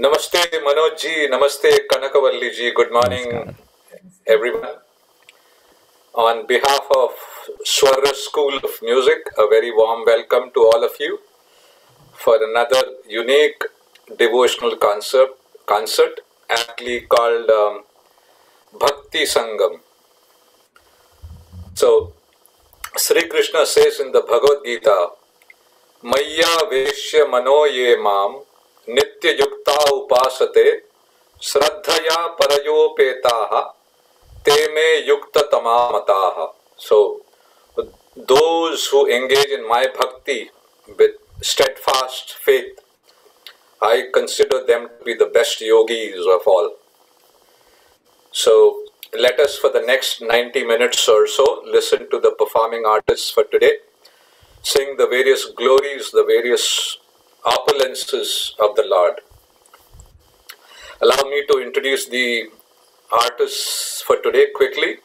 Namaste Manoj ji, Namaste Kanakavalli ji. Good morning, Namaskar. everyone. On behalf of Swara School of Music, a very warm welcome to all of you for another unique devotional concert aptly called Bhakti Sangam. So, Sri Krishna says in the Bhagavad Gita, Maya Veshya Mano Ye Mam Nitya Yukta Upasate Shraddhaya Parayopetaha Teme Yukta Tamamataha. So, those who engage in my bhakti with steadfast faith, I consider them to be the best yogis of all. So, let us for the next 90 minutes or so listen to the performing artists for today, sing the various glories, the various opulences of the Lord. Allow me to introduce the artists for today quickly.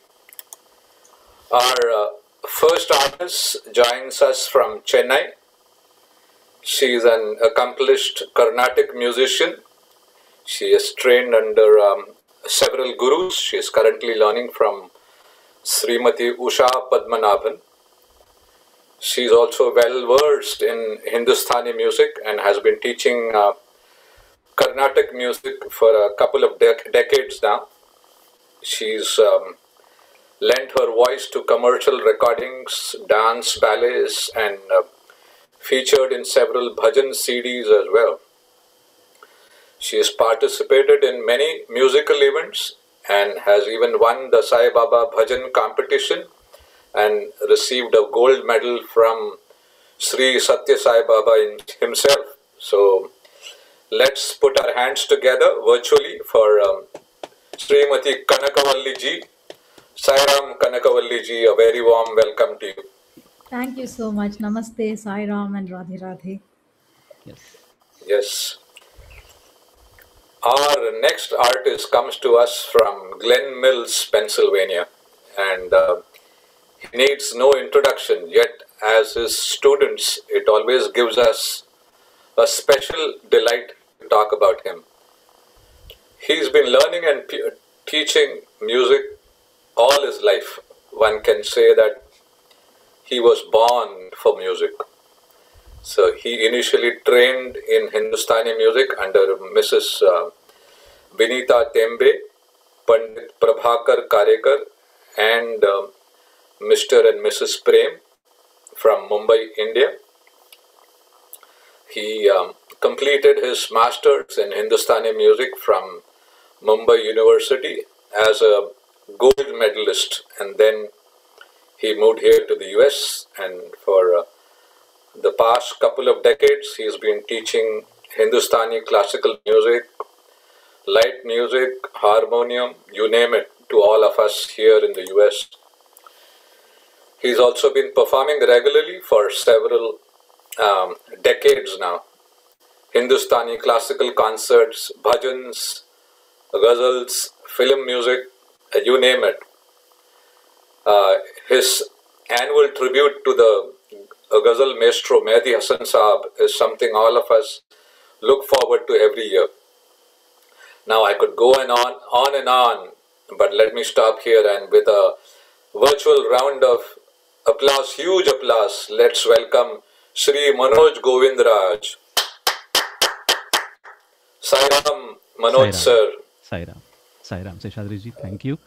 Our first artist joins us from Chennai. She is an accomplished Carnatic musician. She is trained under several gurus. She is currently learning from Srimati Usha Padmanabhan. She is also well versed in Hindustani music and has been teaching Carnatic music for a couple of decades now. She's lent her voice to commercial recordings, dance, ballets, and featured in several bhajan CDs as well. She has participated in many musical events and has even won the Sai Baba Bhajan competition and received a gold medal from Sri Satya Sai Baba himself. So let's put our hands together virtually for Srimati Kanakavalli ji. Sairam Kanakavalli ji, a very warm welcome to you. Thank you so much. Namaste, Sai Ram and Radhe Radhe. Yes. Yes. Our next artist comes to us from Glen Mills, Pennsylvania, and he needs no introduction, yet as his students, it always gives us a special delight to talk about him. He's been learning and teaching music all his life. One can say that he was born for music. So he initially trained in Hindustani music under Mrs. Vinita Tembe, Pandit Prabhakar Karekar, and Mr. and Mrs. Prem from Mumbai, India. He completed his masters in Hindustani music from Mumbai University as a gold medalist, and then he moved here to the US, and for the past couple of decades he's been teaching Hindustani classical music, light music, harmonium, you name it, to all of us here in the US. He's also been performing regularly for several decades now. Hindustani classical concerts, bhajans, ghazals, film music, you name it. His annual tribute to the ghazal maestro Mehdi Hasan Saab is something all of us look forward to every year. Now I could go on and on, but let me stop here, and with a virtual round of applause, huge applause, let's welcome Shri Manoj Govindraj. Sairam, Manoj sir. Sairam. Sairam, Seshadri ji, thank you.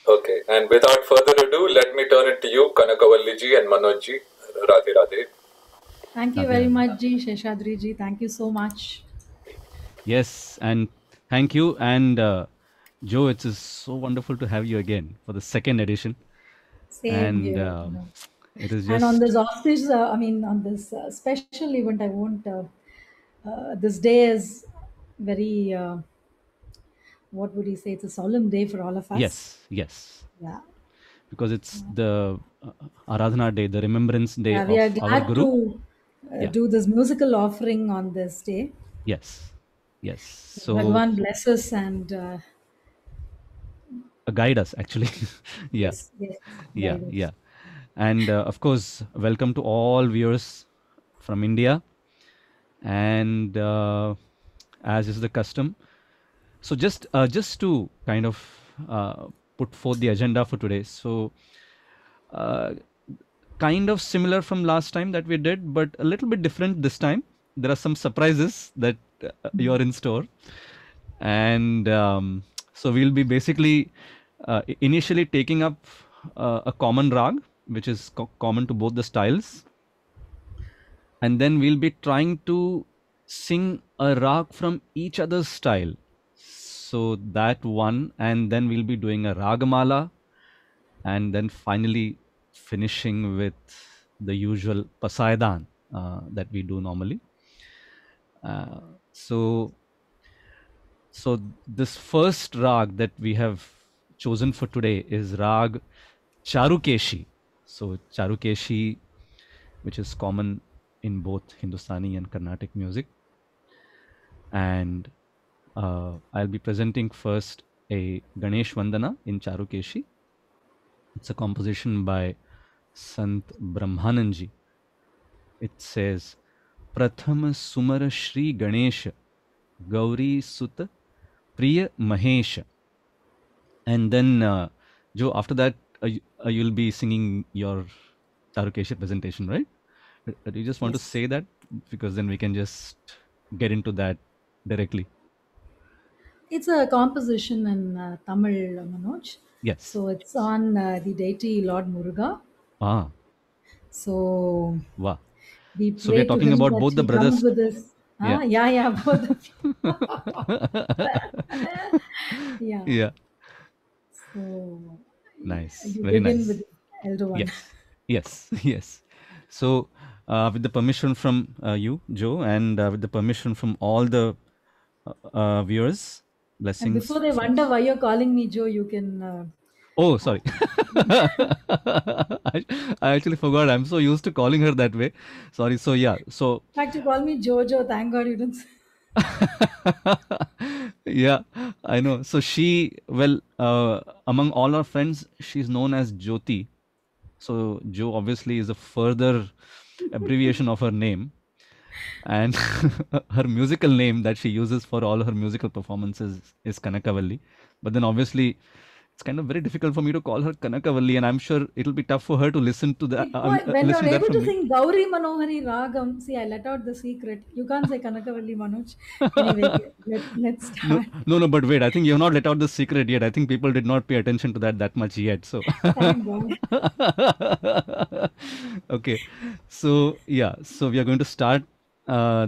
Okay, and without further ado, let me turn it to you, Kanakavalli ji and Manoj ji. Radhe Radhe. Thank you very much, Ji, Sheshadri Ji. Thank you so much. Yes, and thank you. And Joe, it is so wonderful to have you again for the second edition. Same and here. it is just... And on this auspicious, on this special event, I won't. This day is very. What would you say? It's a solemn day for all of us. Yes. Yeah. Because it's the Aradhana day, the remembrance day of we are our glad Guru. to do this musical offering on this day. Yes. So Bhagwan bless us and guide us, actually. Yeah. Yes. Yeah. And of course, welcome to all viewers from India. And as is the custom. So just to kind of put forth the agenda for today. So uh, kind of similar from last time that we did, but a little bit different this time. There are some surprises that you're in store, and so we'll be basically initially taking up a common rag, which is common to both the styles, and then we'll be trying to sing a rag from each other's style. So that one, and then we'll be doing a ragamala, and then finally finishing with the usual pasaidan that we do normally. Uh, so so this first rag that we have chosen for today is rag Charukeshi. So Charukeshi, which is common in both Hindustani and Carnatic music. And I'll be presenting first a Ganesh Vandana in Charukeshi. It's a composition by Sant Brahmananji. It says, Pratham Sumar Shri Ganesh Gauri Sut Priya Mahesh. And then, Joe, after that, you'll be singing your Charukeshi presentation, right? Do you just want to Yes. say that? Because then we can just get into that directly. It's a composition in Tamil, Manoj. Yes. So it's on the deity Lord Muruga. Ah, So wow. we So we are pray to talking him about that both the he comes brothers. with us. Yeah. Yeah, both of yeah. Yeah. So Nice. you Very begin nice. with the elder one. Yes. Yes. Yes. So, with the permission from you, Joe, and with the permission from all the viewers, And blessings. before they wonder why you're calling me Joe, you can. Oh, sorry. I actually forgot. I'm so used to calling her that way. Sorry. So, yeah. So, In fact, you call me Jojo. Thank God you didn't. yeah, I know. So, well, among all our friends, she's known as Jyoti. So, Jo obviously is a further abbreviation of her name. And her musical name that she uses for all her musical performances is Kanakavalli. But then obviously it's kind of very difficult for me to call her Kanakavalli, and I'm sure it'll be tough for her to listen to that. When you're Listen to that able from to me. sing Gauri Manohari Ragam, see, I let out the secret. You can't say Kanakavalli Manoj. Anyway, let's No, start. no, but wait. I think you have not let out the secret yet. I think people did not pay attention to that much yet. So, Thank God. okay. So yeah. So we are going to start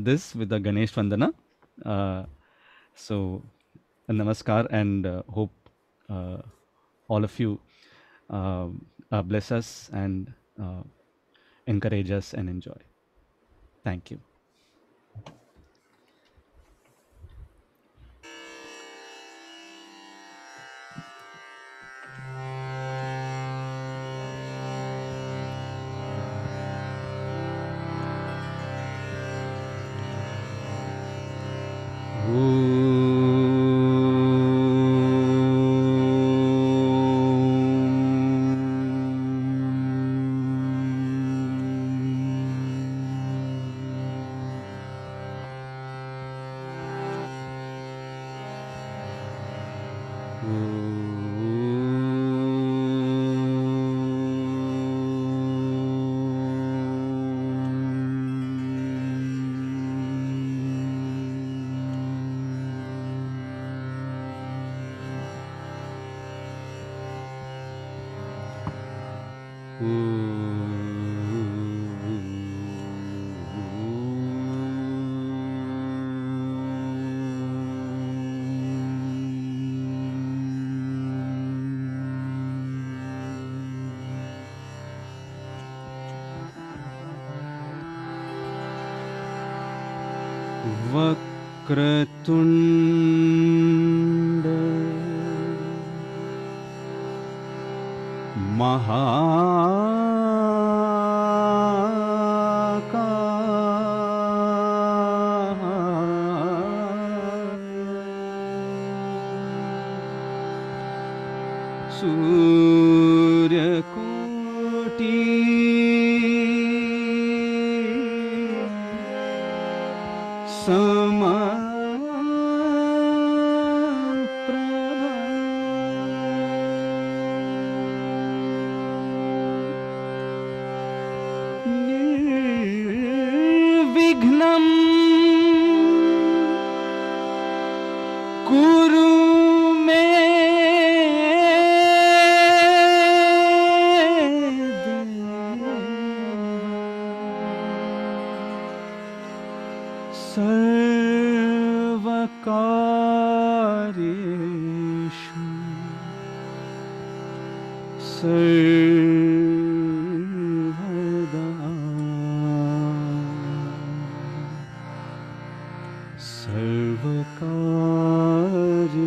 this with the Ganesh Vandana. So, namaskar, and hope all of you bless us and encourage us and enjoy. Thank you. Vakratunde Mahakaya Suryakoti Sama सर्वकार्येषु सर्वदा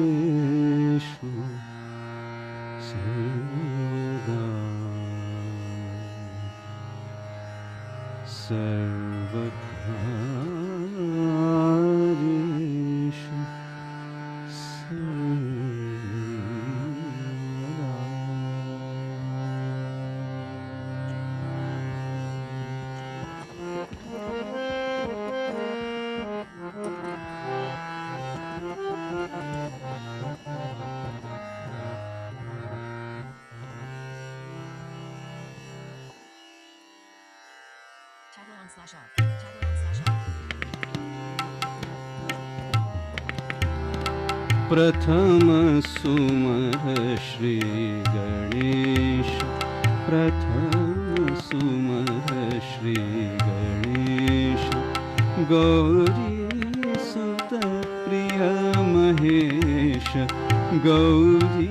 सर्वकार्येषु सर्वदा सर्वकार्येषु प्रथम सुमर श्री गणेश, प्रथम सुमर श्री गणेश, गौरी सुत प्रिय महेश, गौरी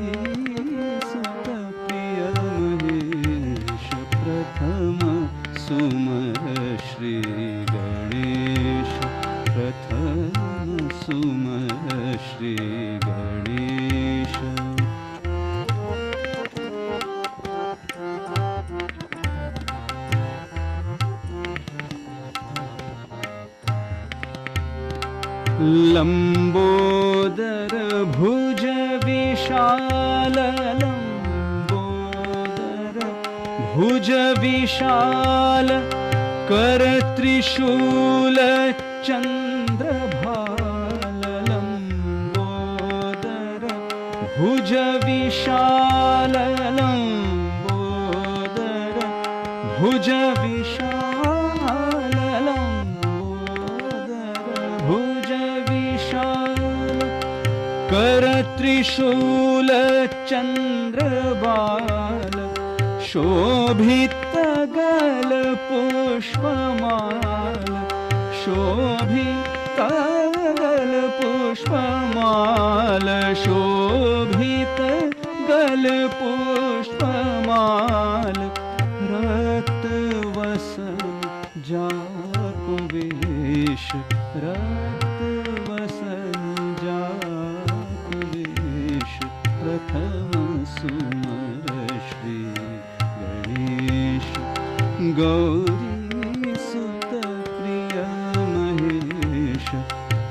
सुत प्रिय महेश, प्रथम सुमर श्री गणेश, प्रथम सुमर श्री गणेश। लंबोदर भुज विशाल, लंबोदर भुज विशाल, कर त्रिशूल चंद्रभाल, लंबोदर भुज विशाल, लंबोदर भुज विशाल, लंबोदर भुज विशाल, कर त्रिशूल चंद्रबाल, शोभित गल पुष्पमाल, शोभित गल पुष्पमाल, शोभित गल पुष्पमाल, रक्त वसन जाको वेश, रक्त वसन जाको वेश, प्रथम सुमर श्री गणेश, गौरी सुत प्रिय महेश,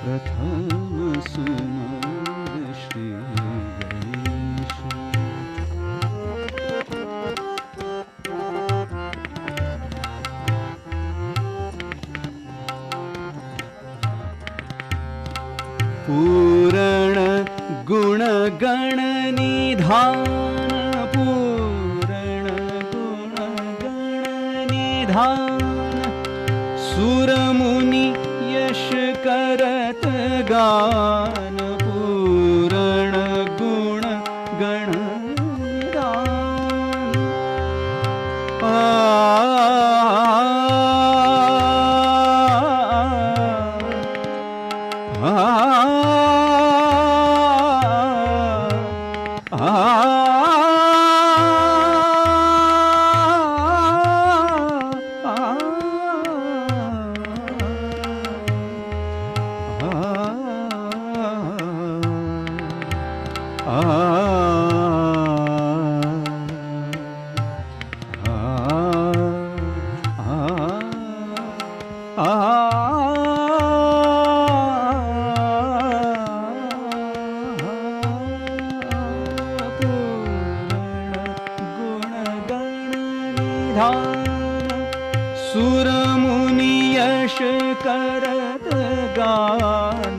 प्रथम सुमर श्री गणेश। पूरण गुण गण निधान, पूरण गुण गण निधान, सुर मुनि यश करत गान, पूरण गुण गण निधान। सुर मुनि यश करत गान,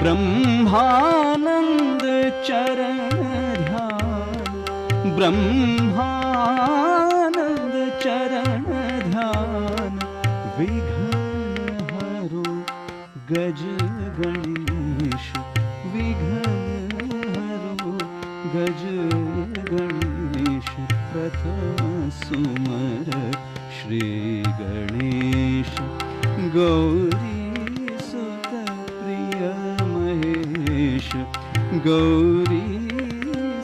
ब्रह्मानंद चरण ध्यान, ब्रह्मानंद चरण ध्यान, विघ्न हरो गज गणेश, विघ्न हरो गज गणेश, प्रथम सुमर श्री गणेश, गौरी सुत गौरी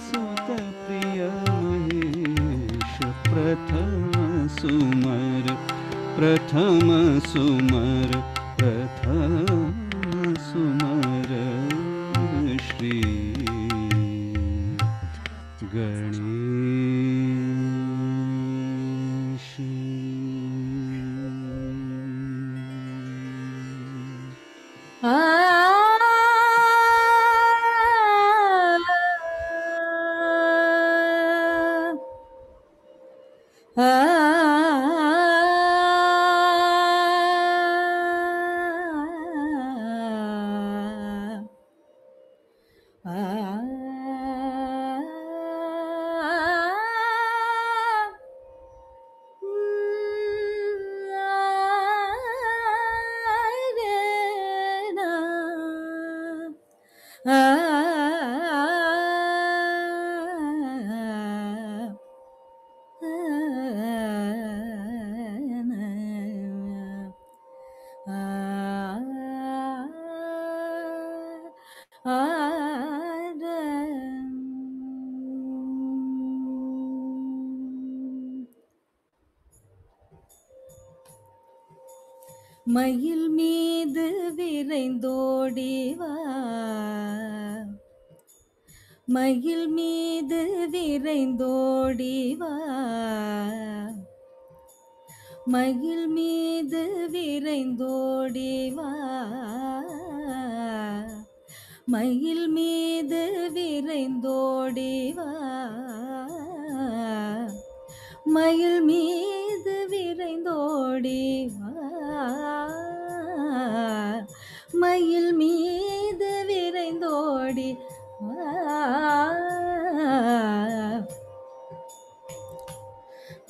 सुत प्रिय महेश प्रथम सुमर प्रथम सुमर श्री गणेश। மயில் மீது விரைந்தோடி வா, மயில் மீது விரைந்தோடி வா, மயில் மீது விரைந்தோடி வா, மயில் மீது விரைந்தோடி வா, மயில் மீது விரைந்தோடி வா, மயில் மீது விரைந்தோடி வா,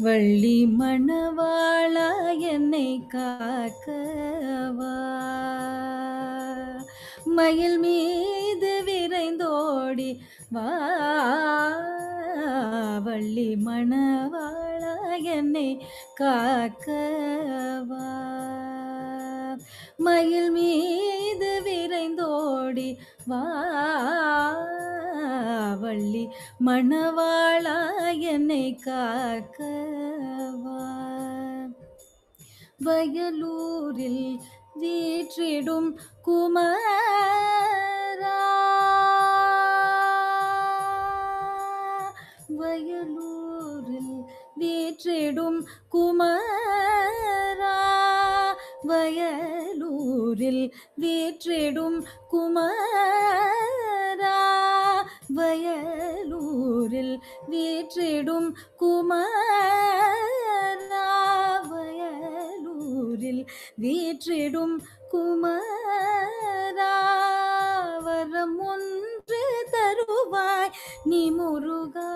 வள்ளி மணவாளா என்னை காக்கவா, மயில் மீது விரைந்தோடி வா, வள்ளி மணவாளா என்னை காக்கவா, மயில் மீது விரைந்தோடி வா, வள்ளி மணவாளா என்னை காக்கவா, வயலூரில் வீற்றிடும் குமரா, வயலூரில் வீற்றிடும் குமரா, வயலூரில் வீற்றிடும் குமரா, வயலூரில் வீற்றிடும் குமரா, வயலூரில் வீற்றிடும் குமரா, வரம் ஒன்று தருவாய் நீ முருகா,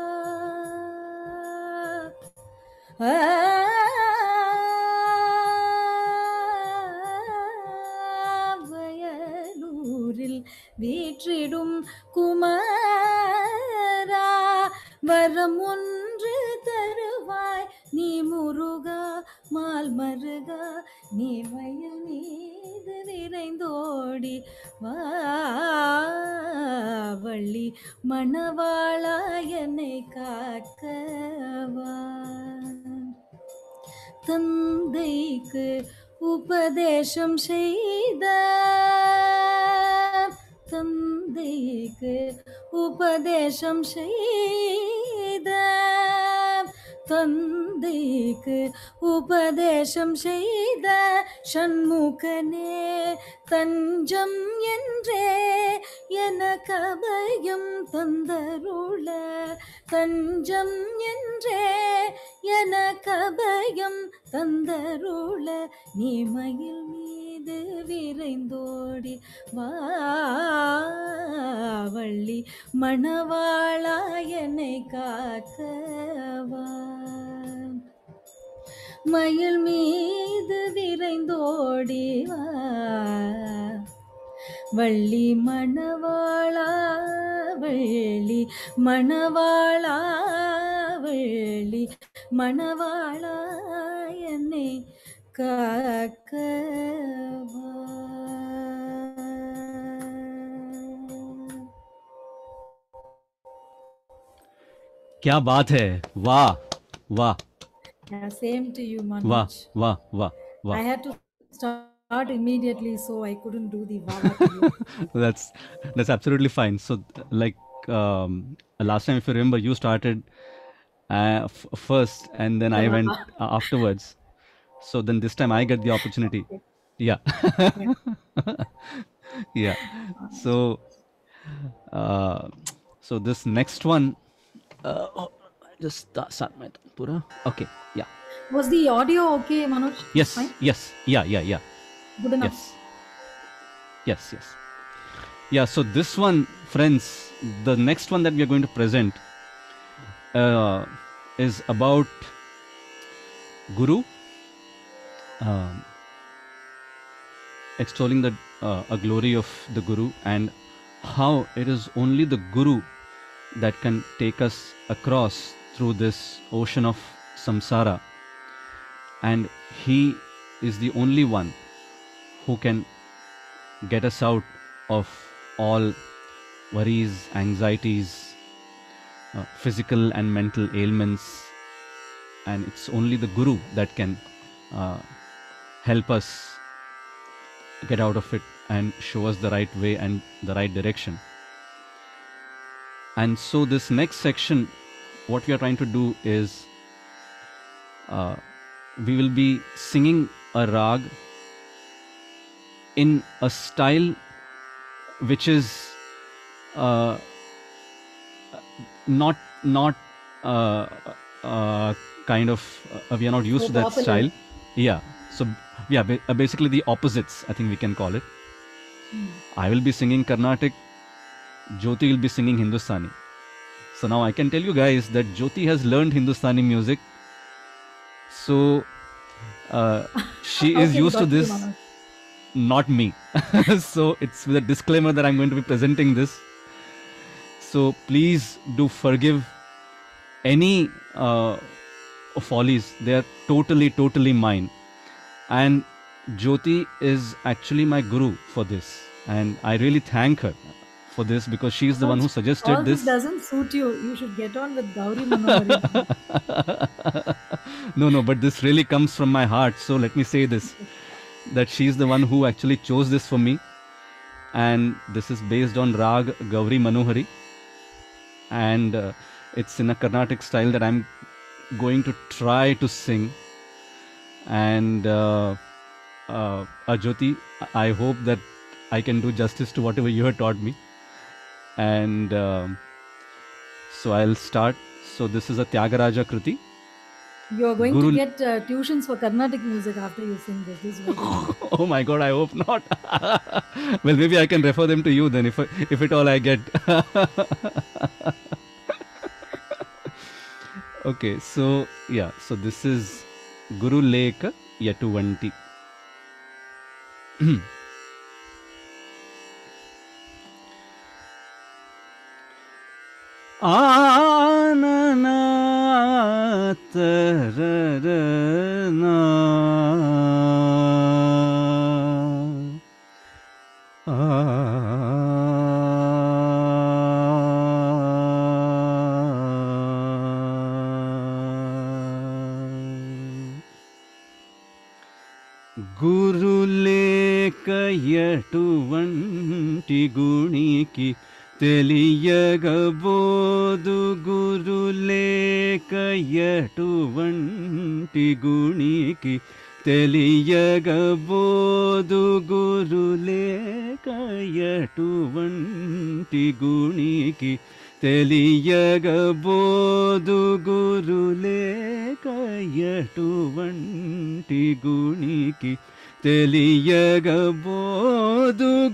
வயலூரில் வீற்றிடும் குமரா, வரம் ஒன்று தருவாய் நீ முருகா, மால் மருகா, நீ மயில் மீது விரைந்தோடி வா, வள்ளி மணவாளா என்னை காக்கவா, தந்தைக்கு உபதேசம் செய்த, தந்தைக்கு உபதேசம் செய்த, தந்தைக்கு உபதேசம் செய்த சண்முகனே தஞ்சம் என்றே எனக்கு அபயம் தந்தருள, தஞ்சம் என்றே எனக்கு அபயம் தந்தருள, நீ மயில் மீது விரைந்தோடி வா, வள்ளி மணவாளா என்னை காக்கவா, மயில் மீது விரைந்தோடி வா, வள்ளி மணவாளா, வள்ளி மணவாளா, வள்ளி மணவாளா என்னை காக்கவா. क्या बात है, वाह वाह Yeah, same to you, वाह Manoj. वाह वाह I वाह. had to start immediately, so I couldn't do the Wawa to you. That's absolutely fine. So like last time, if you remember, you started first, and then The I went Wawa. afterwards. So then this time I get the opportunity. Okay. Yeah. Yeah. Yeah. So uh, so this next one, oh, just start my pura. Okay. Yeah. Was the audio okay, Manoj? Yes. Fine? Yes. Yeah. Yeah. Yeah. Good enough? Yes. Yes. Yes. Yeah. So this one, friends, the next one that we are going to present is about Guru, extolling the a glory of the Guru, and how it is only the Guru that can take us across through this ocean of samsara, and he is the only one who can get us out of all worries, anxieties, physical and mental ailments, and it's only the Guru that can help us get out of it and show us the right way and the right direction. And so this next section, what we are trying to do is we will be singing a rag in a style which is not kind of we are not used So to that popular. style. Yeah. So yeah, basically the opposites, I think we can call it. I will be singing Carnatic, Jyoti will be singing Hindustani. So now I can tell you guys that Jyoti has learned Hindustani music. So she is Okay, used to got you, this, Manoj. not me. So it's with a disclaimer that I'm going to be presenting this. So please do forgive any follies. They are totally mine. And Jyoti is actually my guru for this, and I really thank her for this because she is the one who suggested All this this. doesn't suit you. You should get on with Gauri Manohari. No, but this really comes from my heart. So let me say this, that she is the one who actually chose this for me, and this is based on Rag Gauri Manohari, and it's in a Carnatic style that I'm going to try to sing. And Jyoti, I hope that I can do justice to whatever you have taught me. And so I'll start. So this is a Tyagaraja Kriti. You are going Guru- to get tuitions for Carnatic music after you sing this. This is what you know. Oh my God, I hope not. Well, maybe I can refer them to you then, if at all I get. Okay, so yeah, so this is Guru Leka Yatuvanti. గురులేకయటువంటి గుణికి తెలియగబోదు గురులేకయటువంటి గుణికి తెలియగబోదు గురులేకయటువంటి గుణికి తెలియగబోదు గురులేకయటువంటి గుణికి తెలియగబోదు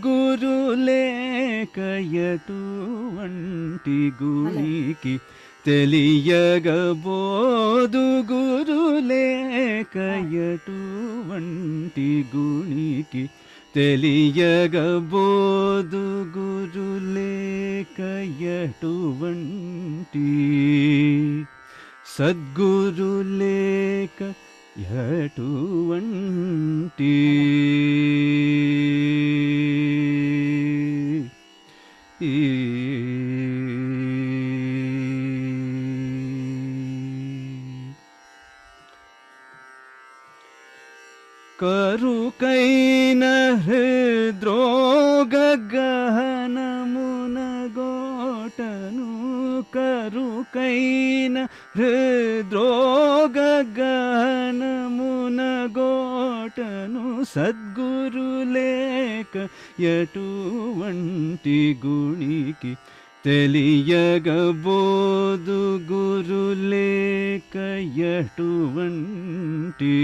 గురులేకయటువంటి గుణికి తెలియగబోదు గురులేకయటువంటి గుణికి తెలియగబోదు గురులేకయటువంటి సద్గురులేక యటువంటి కరుకైన హృద్రోగ గహనమునగోటను కరుకైన హృద్రోగ గహనమునగోటను Sadhguru లేక ఎటువంటి గుణికి తెలియగబోదు గురు లేక ఎటువంటి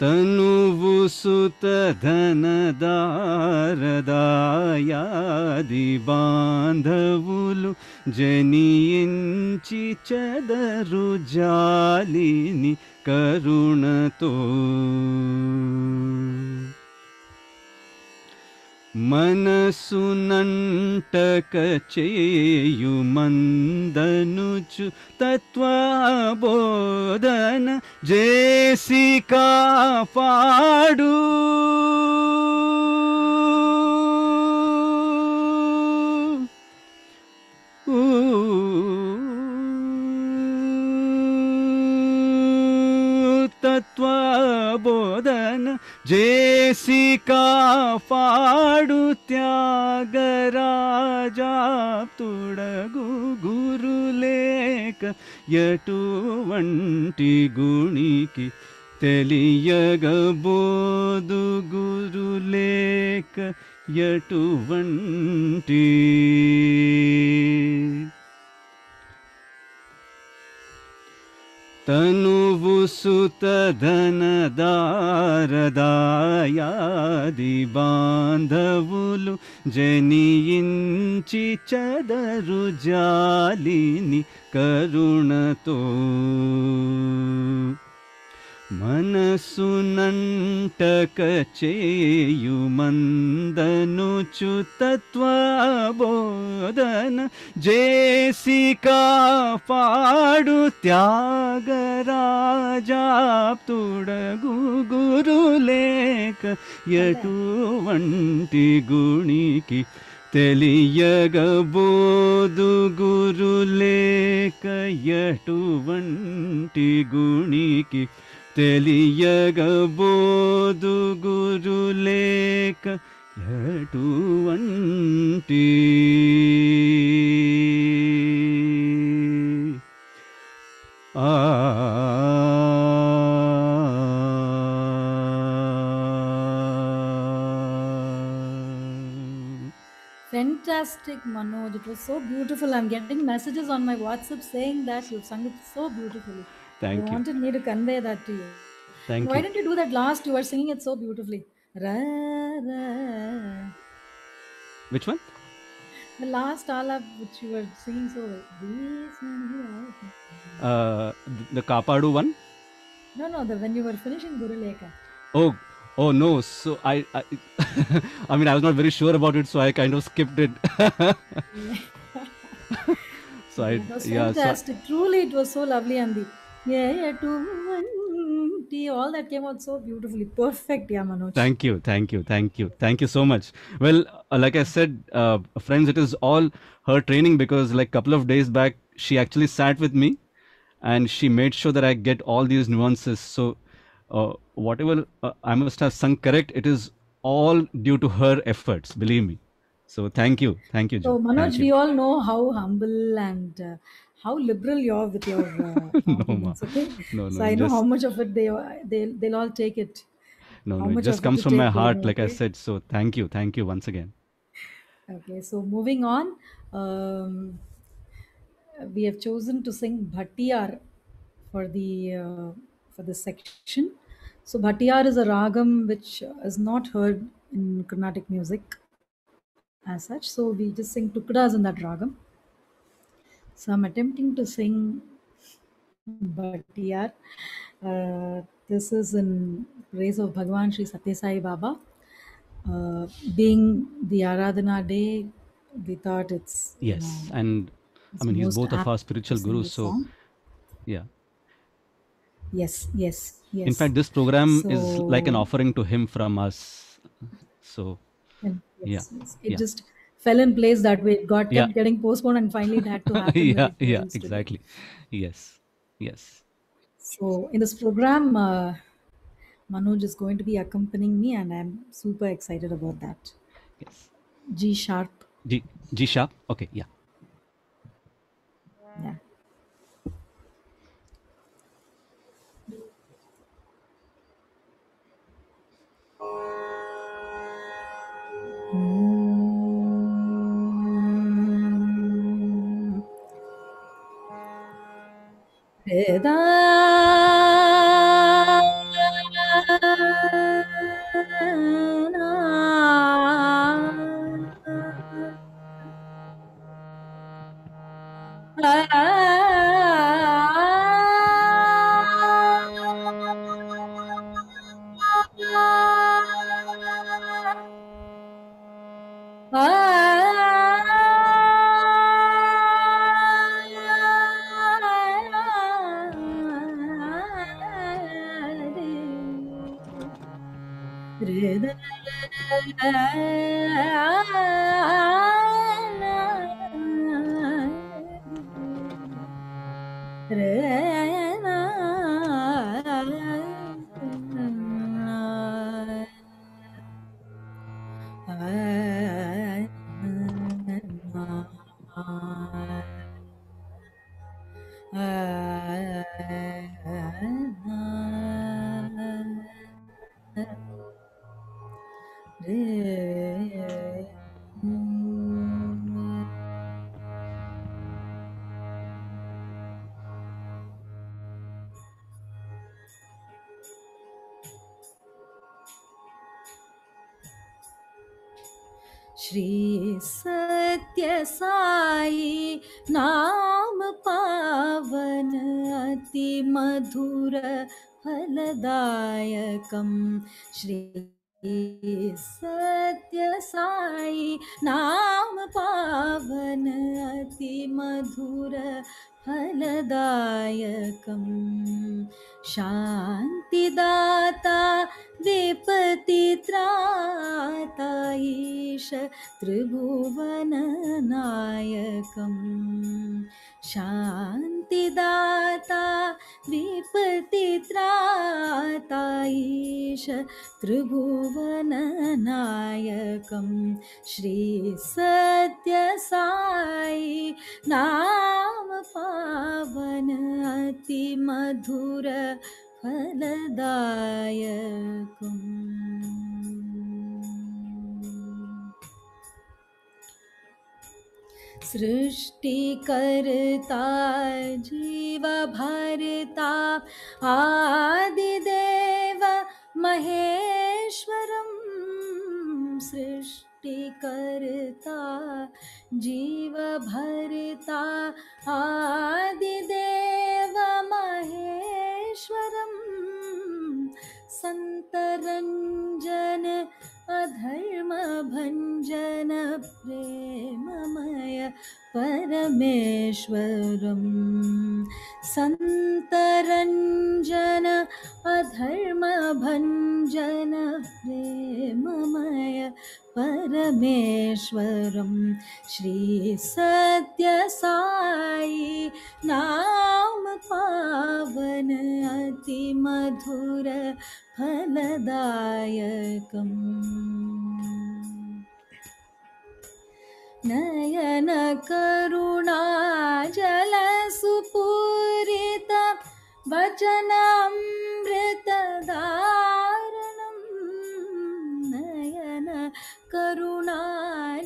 తనువు సుత ధనదారదాయాది బాంధవులు జనియించి చెదరు జాలిని కరుణతో మనసునంటక చేయు మందనుచు తత్వబోధన జేసి కాపాడు తత్వబోధన జేసి కాపాడు త్యాగరాజాప్తుడగు గురు లేక ఎటువంటి గుణికి తెలియగబోదు గురు లేక ఎటువంటి తనువు సుత ధనదారదాయాది బాంధవులు జనియించి చెదరు జాలిని కరుణతో మనసునంటక చేయు మందనుచు తత్వబోధన జేసి కాపాడు త్యాగరాజాప్తుడగు గురు లేక ఎటువంటి గుణికి తెలియగబోదు గురు లేక ఎటువంటి గుణికి తెలియగబోదు గురు లేక ఎటువంటి ఆ Fantastic, Manoj. It was so beautiful. I'm getting messages on my WhatsApp saying that you sung it so beautifully. Thank They you. wanted me to convey that to you. Thank Why you. didn't you do that last? You were singing it so beautifully. Ra, ra. Which one? The last alap which you were singing so well. These many eyes. The Kapadu one? No, when you were finishing Guru Lekha. Oh no. So I I mean, I was not very sure about it, so I kind of skipped it. So It was fantastic. Truly, it was so lovely. And the all that came out so beautifully. Perfect, yeah, Manoj. Thank you so much. Well, like I said, friends, it is all her training, because like couple of days back she actually sat with me and she made sure that I get all these nuances. So whatever I must have sung correct, it is all due to her efforts, believe me. So thank you So, Jo. Manoj, Thank we you. all know how humble and how liberal you are with your compliments, okay? No, So I know just how much of it they'll all take it. no, How it much just of it comes to from my take, heart, know, like I okay? said. So thank you once again. Okay, so moving on, we have chosen to sing Bhattiyar for the section. So Bhattiyar is a ragam which is not heard in Carnatic music as such. So we just sing tukdas in that ragam. So I'm attempting to sing Bhattiyar. This is in praise of Bhagwan Sri Satya Sai Baba. Being the Aradhana day, we thought it's Yes, and I mean, he's most both of apt our to spiritual sing gurus, this so song. yeah. Yes. In fact, this program is like an So offering to him from us. So and yeah, it yeah. just fell in place that way. It got Yeah. kept getting postponed, and finally it had to happen when Yeah, it was yeah, yesterday. exactly. Yes, yes, So in this program, Manoj is going to be accompanying me, and I'm super excited about that. yes. G sharp, G sharp. Okay, yeah. yeah. Reda Shri सत्य साई नाम पावन अति मधुर फलदायकं श्री सत्य साई नाम पावन अति मधुर फलदायकं शान्तिदाता विपतित्राता ईश त्रिभुवननायकं शान्तिदाता विपतित्राता ईश त्रिभुवननायकं श्री सत्य साई नाम पावन अति मधुर फलदायकम् सृष्टिकर्ता जीव भरता आदिदेव महेश्वरं सृष्टिकर्ता जीव भरता आदिदेव महेश्वरं संतरंजन अधर्म भंजन प्रेममय परमेश्वरं संतरंजन अधर्म भंजन प्रेममय परमेश्वरं श्री सत्य साई नाम पावन अति मधुर फलदायकम् नयन करुणा जल सुपूरित वचनामृतधारणं नयन करुणा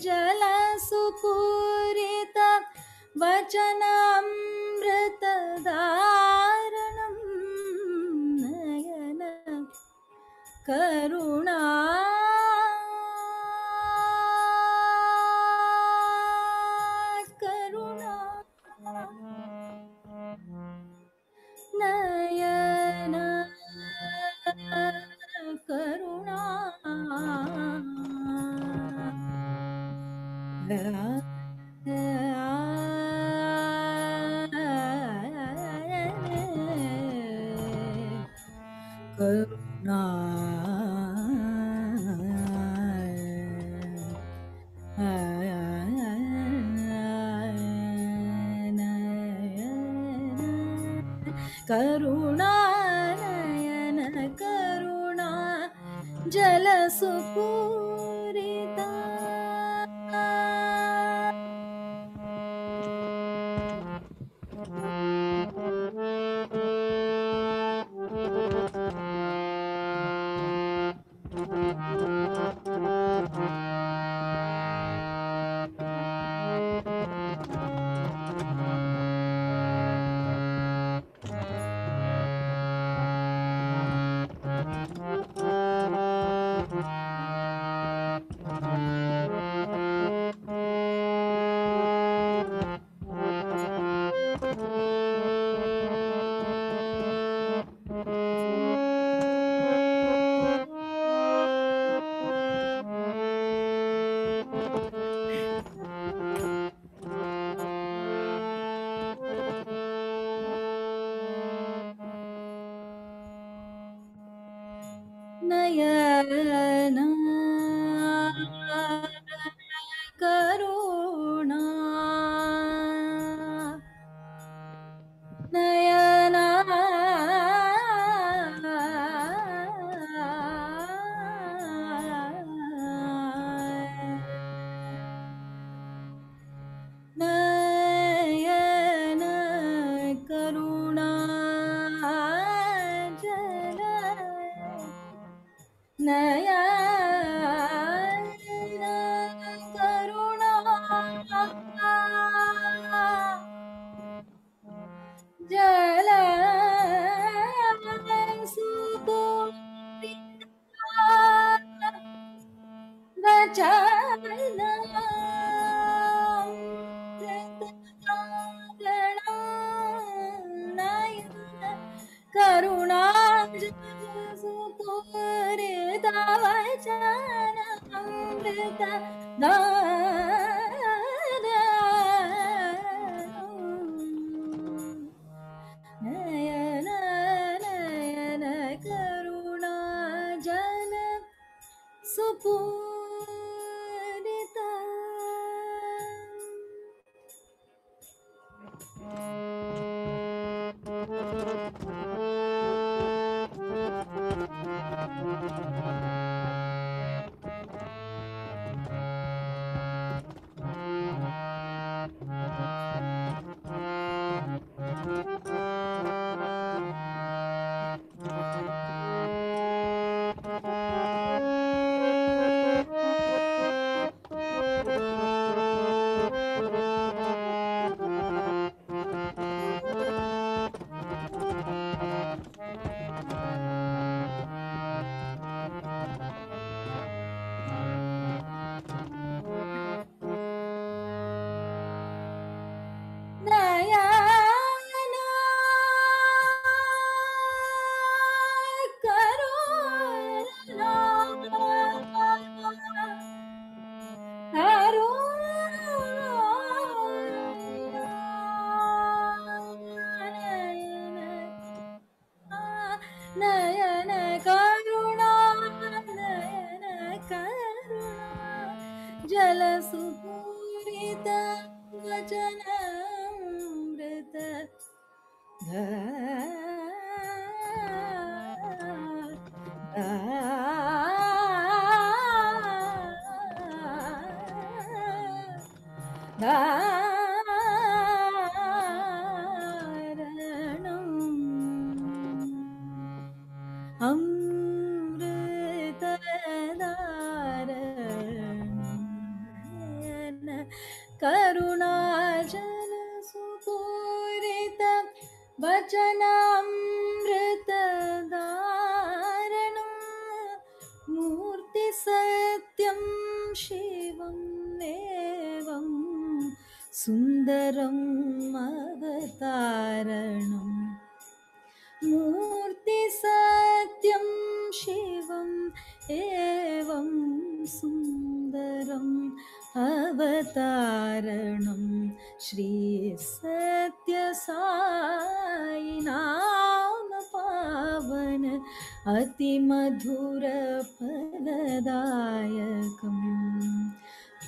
जल सुपूरित वचनामृतधारणं नयन करुणा नयन करुणा करुणा करुणानयन करुणा जलसुपूरिता नयना करुणा नयना नयन करुणा जल नयन करुणा जल करुणा सुपूरिता वचनामृत नयन नयन करुणा जल सुपूरिता नयना करुणा नयन करुणा नयन करुणा जलसुपूरित वचनामृत अमृतधारणं करुणाजल सुपूरित वचनामृतधारणं मूर्तिसत्यं शिवम् एवं सुन्दरम् अवतारणम् मूर्तिसत्यं शिवम् एवं सुन्दरम् अवतारणं श्री सत्यसाई नाम पावन अतिमधुर फलदायकम्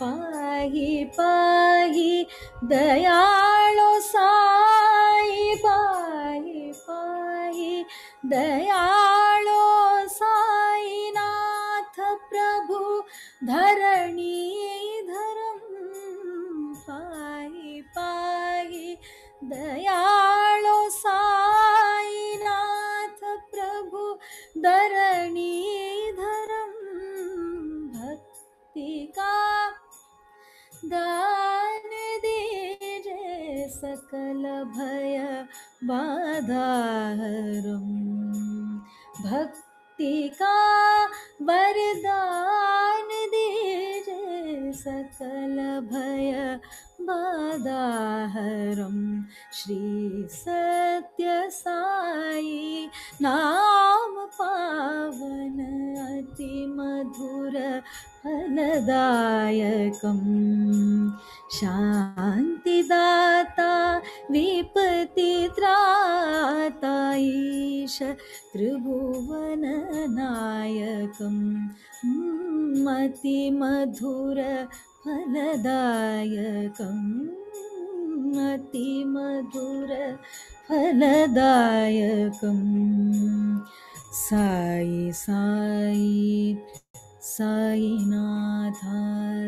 पाहि पाहि दयाळो साई पाहि पाहि सकल भय बाधाहरम् भक्ति का वरदान दीजिए सकल भय बाधाहरम् श्री सत्य साई नाम पावन अति मधुर फलदायकम् शान्तिदाता विपत्तित्राता ईश त्रिभुवननायकम् अतिमधुर फलदायकम् अतिमधुर फलदायकम् Sai Sai Sainath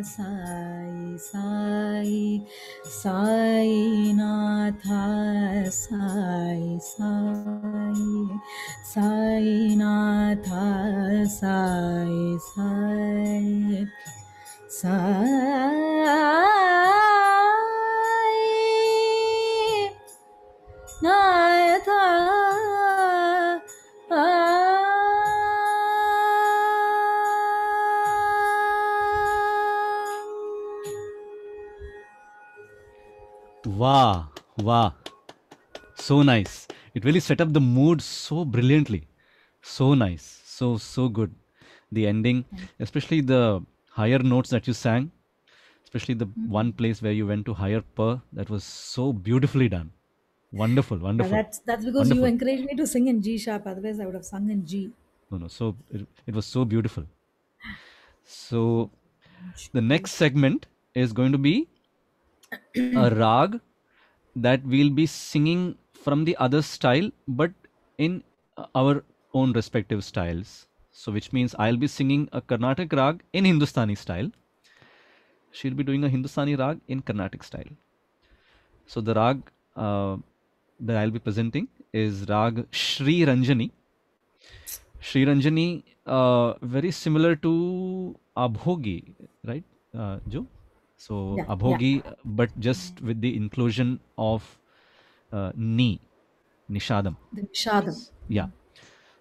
Sai Sai Sainath Sai Sai Sainath Sai Sai Sainath Wow, wow, so nice. It really set up the mood so brilliantly. So nice, so good. The ending, especially the higher notes that you sang, especially the one place where you went to higher per, that was so beautifully done. Wonderful, Yeah, wonderful. that's because you Wonderful. encouraged me to sing in G sharp. Otherwise, I would have sung in G. No, so it was so beautiful. So the next segment is going to be a rag that we'll be singing from the other style, but in our own respective styles. So, which means I'll be singing a Carnatic rag in Hindustani style. She'll be doing a Hindustani rag in Carnatic style. So, the rag that I'll be presenting is rag Shri Ranjani. Shri Ranjani, very similar to Abhogi, right, Jo? So Yeah, Abhogi, but just with the inclusion of Nishadam. the Nishadam. Yeah.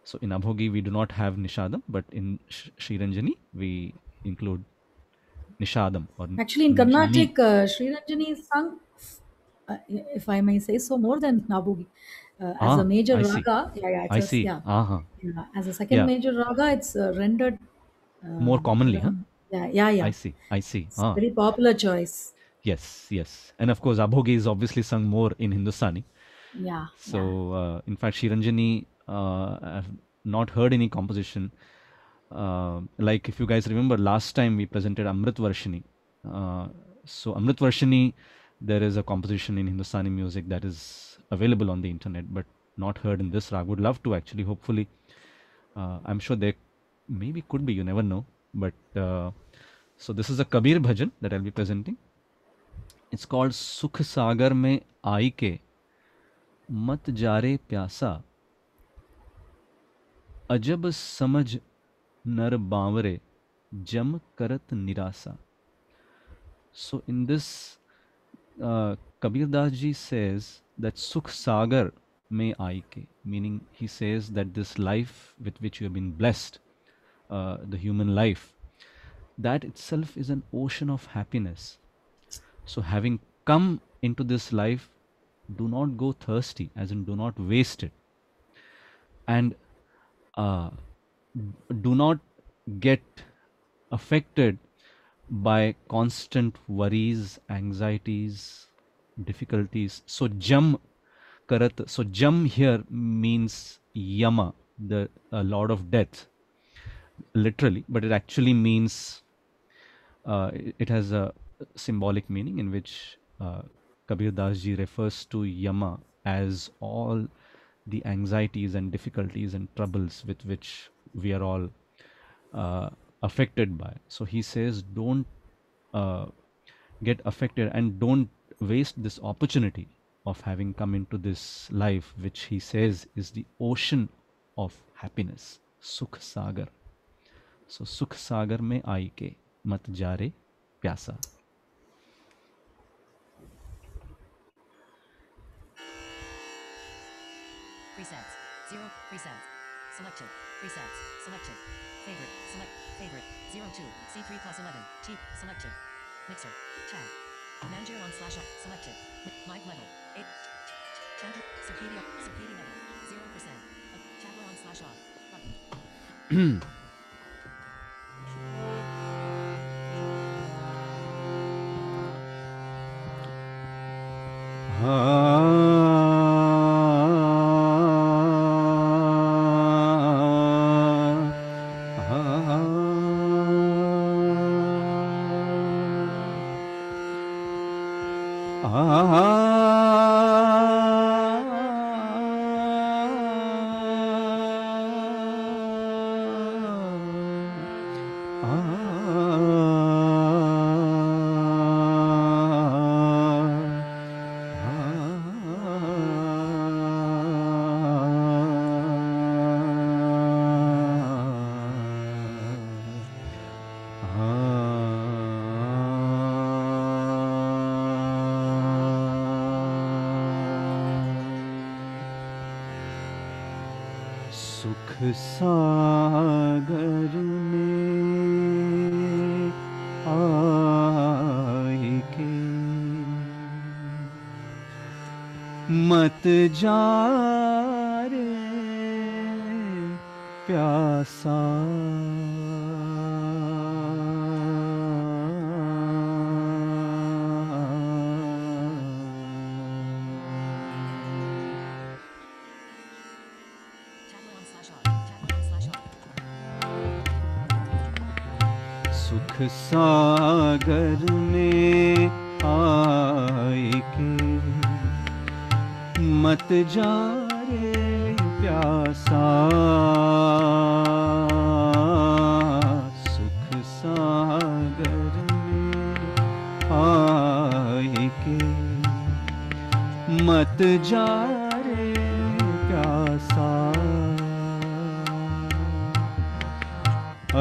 So in Abhogi we do not have Nishadam, but in Shri Ranjani we include Nishadam or Actually, in Ni. Carnatic, Sri Ranjani is sung, if I may say so, more than Nabugi. As a major I see. raga, I see. yeah. As a second Yeah. major raga, it's rendered More commonly, huh? Yeah. I see. It's a very popular choice. Yes. And of course, Abhogi is obviously sung more in Hindustani. Yeah. So, in fact, Shiranjani, I've not heard any composition. Like if you guys remember, last time we presented Amrit Varshini. So, Amrit Varshini, there is a composition in Hindustani music that is available on the internet, but not heard in this rag. Would love to actually, hopefully. I'm sure there maybe could be, you never know. But so, this is a Kabir Bhajan that I'll be presenting. It's called Sukh Sagar Mein Aayi Ke मत जारे प्यासा अजब समझ नर बावरे जम करत निरासा. So in this, Kabir Das ji says that Sukh Sagar mein aayi ke, meaning he says that this life with which you have been blessed, the human life, that itself is an ocean of happiness. So having come into this life, do not go thirsty, as in do not waste it, and do not get affected by constant worries, anxieties, difficulties. So jam karat. So jam here means Yama, the Lord of Death, literally, but it actually means it has a symbolic meaning in which Kabir Das ji refers to Yama as all the anxieties and difficulties and troubles with which we are all affected by. So he says, don't get affected and don't waste this opportunity of having come into this life, which he says is the ocean of happiness, Sukh Sagar. So Sukh Sagar mein aayi ke mat jare pyasa. Presets. 0. Presets. Selected. Presets. Selected. Favorite. Select. Favorite. 02. C3 plus 11. T. Selected. Mixer. Tab. Manager on slash up. Selected. Mic level. 8. Temper. Circadian. Circadian level. 0%. Tabler on slash off. Button. सुख सागर में आए के मत जा रे प्यासा Tabler on slash off. Tabler on slash off. सुख सागर में आए के मत जा रे प्यासा सुख सागर में आए के मत जा रे प्यासा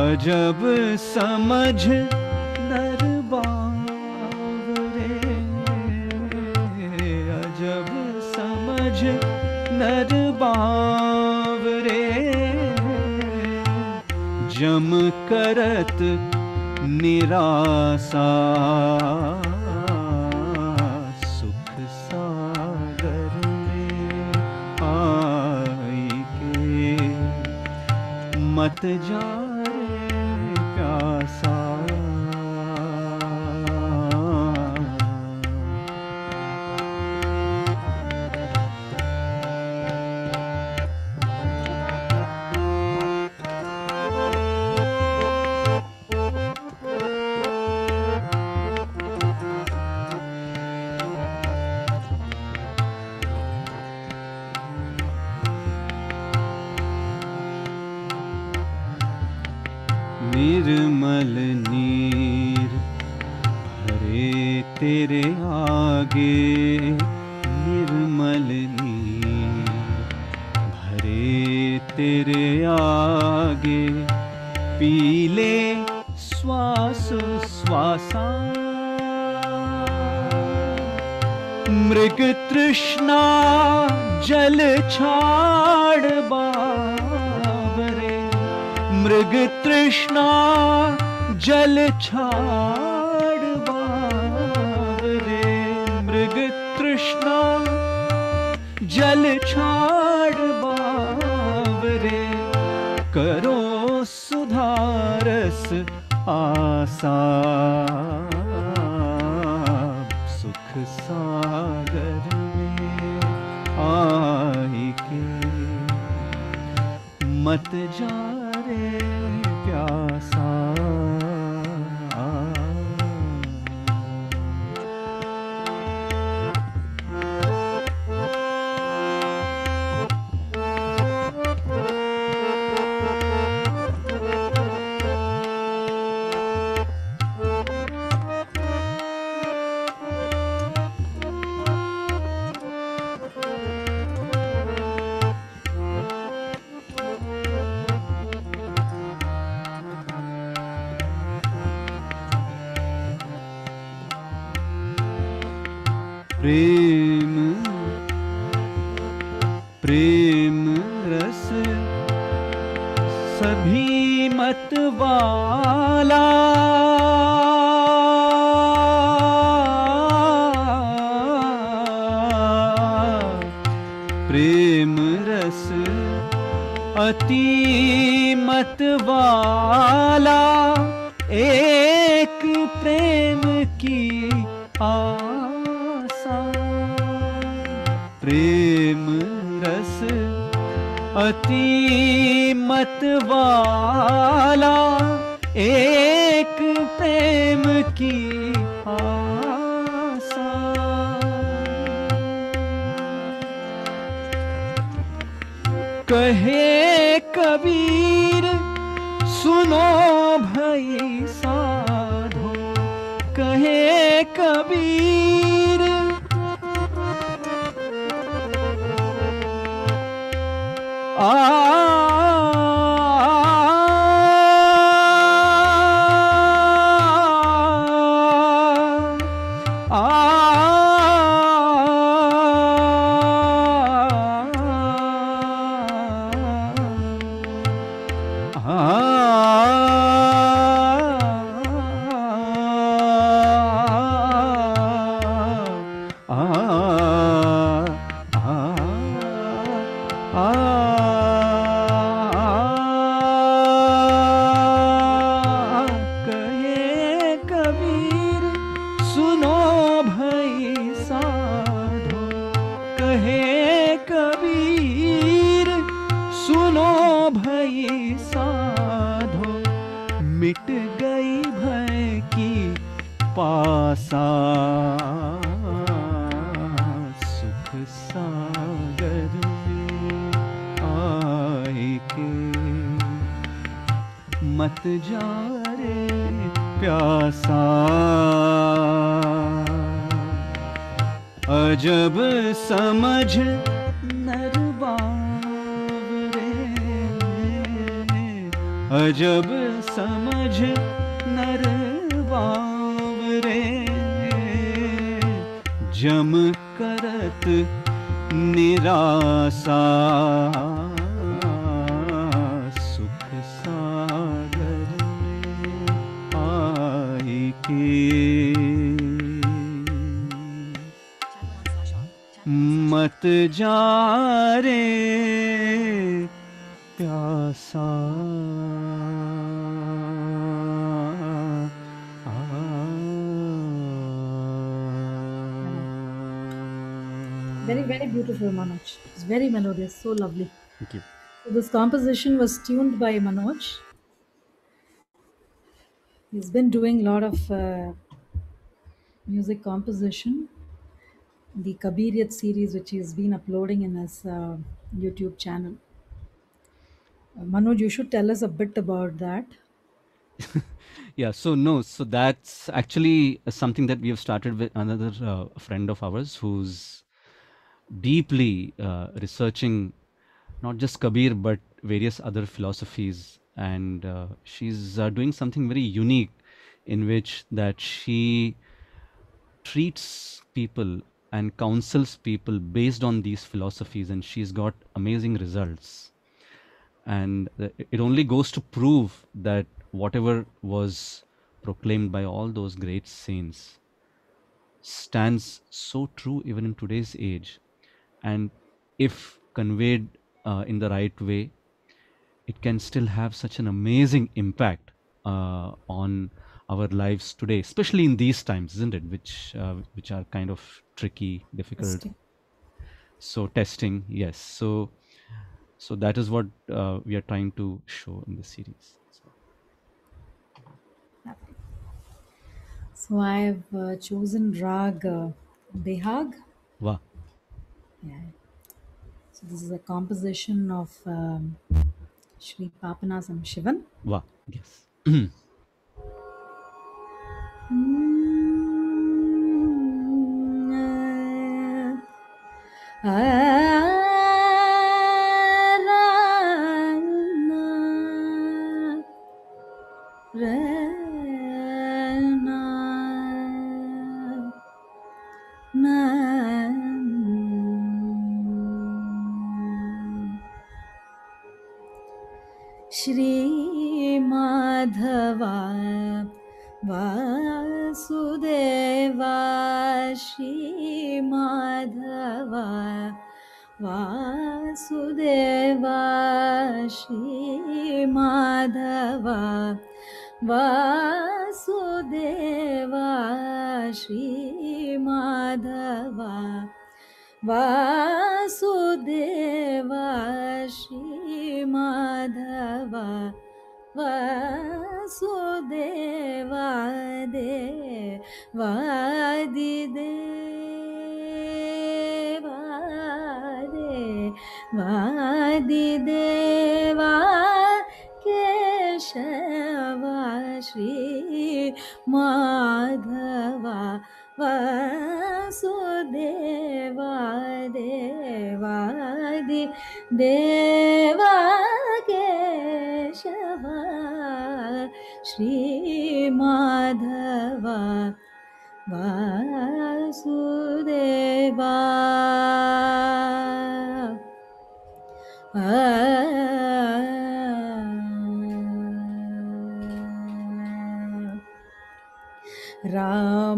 अजब समझ नर बावरे अजब समझ नर बावरे जम करत निरासा सुख सागर में आई के मत जा प्यासा निर्मल नीर भरे तेरे आगे निर्मल नीर भरे तेरे आगे पीले श्वास श्वासा मृग तृष्णा जल छाड़ बावरे मृग तृष्णा जल छाड़ बावरे मृग तृष्णा जल छाड़ बावरे करो सुधारस आसा सुख सागर में आई के मत जा रे प्यासा प्रेम रस सभी मत वाला, प्रेम रस अति मत वाला, एक प्रेम की आशा। प्रेम रस अति मत वाला, एक प्रेम की आशा। कहे कबीर सुनो भई साधो, कहे कबीर कहे कबीर सुनो भई साधो, कहे कबीर सुनो भई साधो, मिट गई भय की पासा, सुख सागर में आए के मत जा रे प्यासा। अजब समझ नर बावरे, अजब समझ नर बावरे, जम करत निराशा, सुख सागर में आई के मत जा रे प्यासा। Very, very beautiful, Manoj. It's very melodious, so lovely. Thank you. So this composition was tuned by Manoj. He's been doing a lot of music composition. The Kabiriyat series, which he's been uploading in his YouTube channel. Manoj, you should tell us a bit about that. Yeah, so that's actually something that we have started with another friend of ours who's deeply researching not just Kabir but various other philosophies, and she's doing something very unique in which that she treats people and counsels people based on these philosophies, and she's got amazing results. And it only goes to prove that whatever was proclaimed by all those great saints stands so true even in today's age, and if conveyed in the right way, it can still have such an amazing impact on our lives today, especially in these times, isn't it, which are kind of tricky, difficult. Testing. So testing, yes. So that is what we are trying to show in this series. So I've chosen Rag Behag. Wow. Yeah. So this is a composition of Sri Papanasam Shivan. Wow. Yes. श्रीमाधवा Vasudeva श्रीमाधवा Vasudeva श्रीमाधवा Vasudeva श्रीमाधवा Vasudeva श्रीमाधवा Vasudeva वादिदेवा केशवा श्री माधवा वासुदेवा देवादि देवा केशवा श्री माधवा वासुदेवा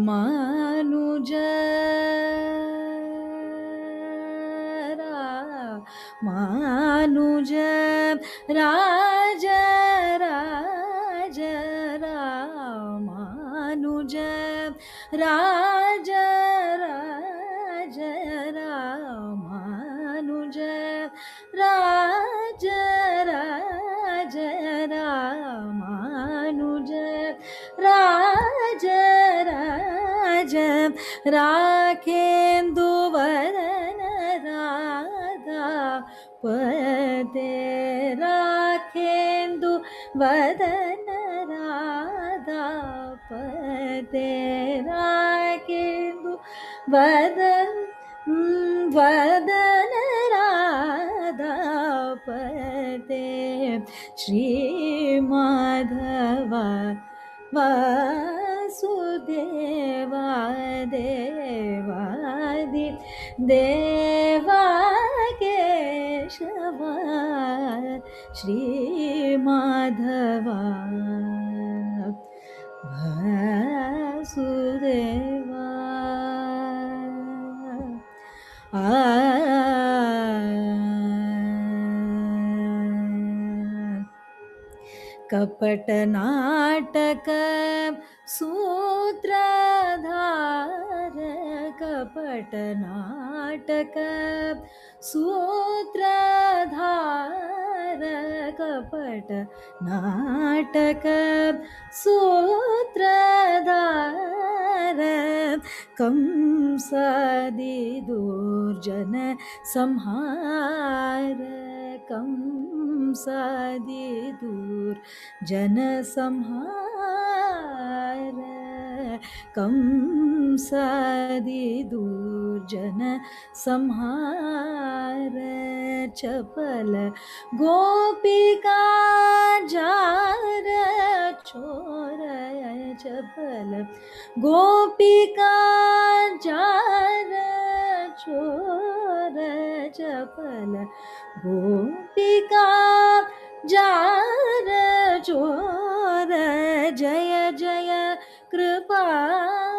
रामानुज रामानुज राज राज रामानुज राज राज रामानुज राज राज रामानुज राज राज राखेन्दु वरन राधा पदे राखेन्दु वदन राधा पदे राखेन्दु वदन वदन राधा पदे श्री माधवा वासुदेवा देवादि देवा केशवा श्री माधवा वासुदेवा कपट नाटक सूत्रधार कपट नाटक सूत्रधार कपट नाटक सूत्रधार कंसादि दुर्जन संहार कंसादि दुर्जन संहार कंसादि दुर्जन संहार चपल गोपिका जार छोर चपल गोपिका जार छोर चपल गोपिका जार चोर जय जय कृपावारा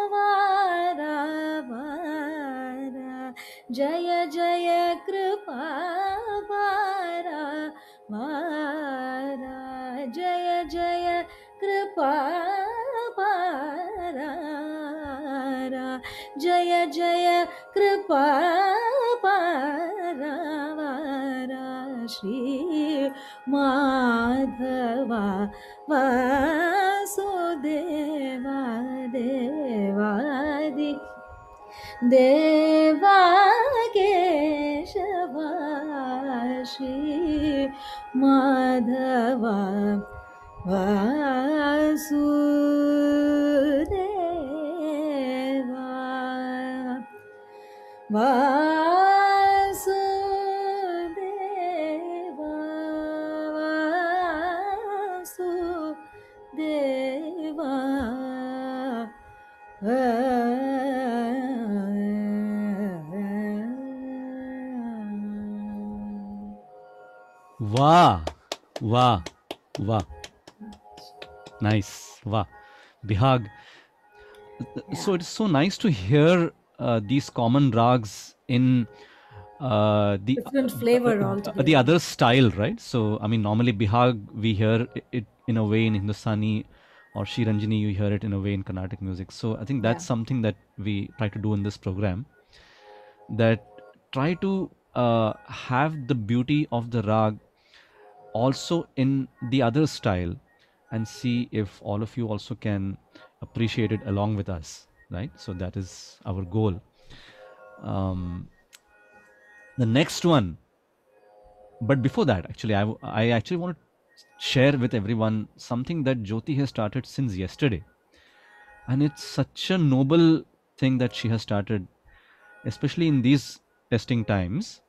वारा जय जय कृपावारा वारा जय जय कृपावारा जय जय कृपावारा श्री माधवा वासुदेवा देवादि देवा केशवा श्री माधवा वासुदेवा वासुदेवा वासुदेवा वाह वाह Wow. Nice. Wow. Bihag. So Yeah. it's so nice to hear these common rags in Different flavor the altogether. other style, right? So I mean, normally Bihag we hear it in a way in Hindustani, or Shiranjini you hear it in a way in Carnatic music. So I think Yeah. that's something that we try to do in this program. That try to have the beauty of the rag also in the other style, and see if all of you also can appreciate it along with us, right? So that is our goal. um, the next one, but before that, actually I actually want to share with everyone something that Jyoti has started since yesterday, and it's such a noble thing that she has started, especially in these testing times.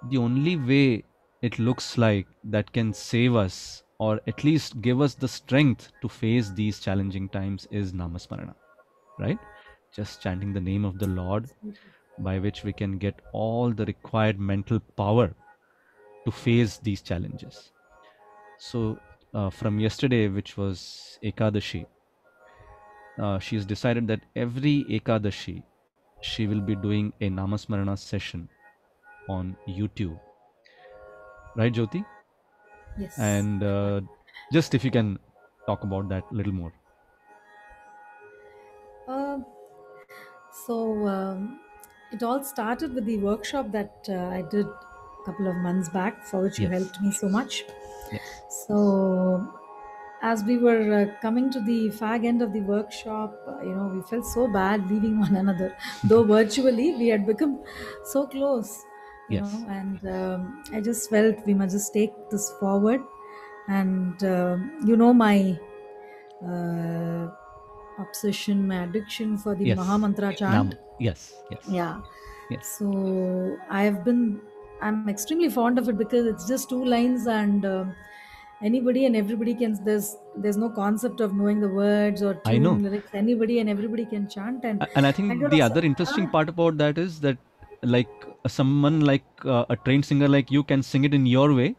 The only way it looks like that can save us, or at least give us the strength to face these challenging times, is Namasmarana, right? Just chanting the name of the Lord, by which we can get all the required mental power to face these challenges. So, from yesterday, which was Ekadashi, she's decided that every Ekadashi she will be doing a Namasmarana session on YouTube, right, Jyoti? Yes. And just if you can talk about that a little more. Uh, so it all started with the workshop that I did a couple of months back, for which you Yes, helped me so much. yes. So, as we were coming to the fag end of the workshop, we felt so bad leaving one another. Though virtually, we had become so close, Yes, and I just felt we must just take this forward. And my uh, obsession, my addiction for the yes. Mahamantra chant. Nam. Yes, yes, Yeah. yes. So I'm extremely fond of it because it's just two lines, and anybody and everybody can. There's no concept of knowing the words or I know. tune lyrics. Anybody and everybody can chant, and And I I think got the a other interesting ah, part about that is that, like, someone like a trained singer like you can sing it in your way,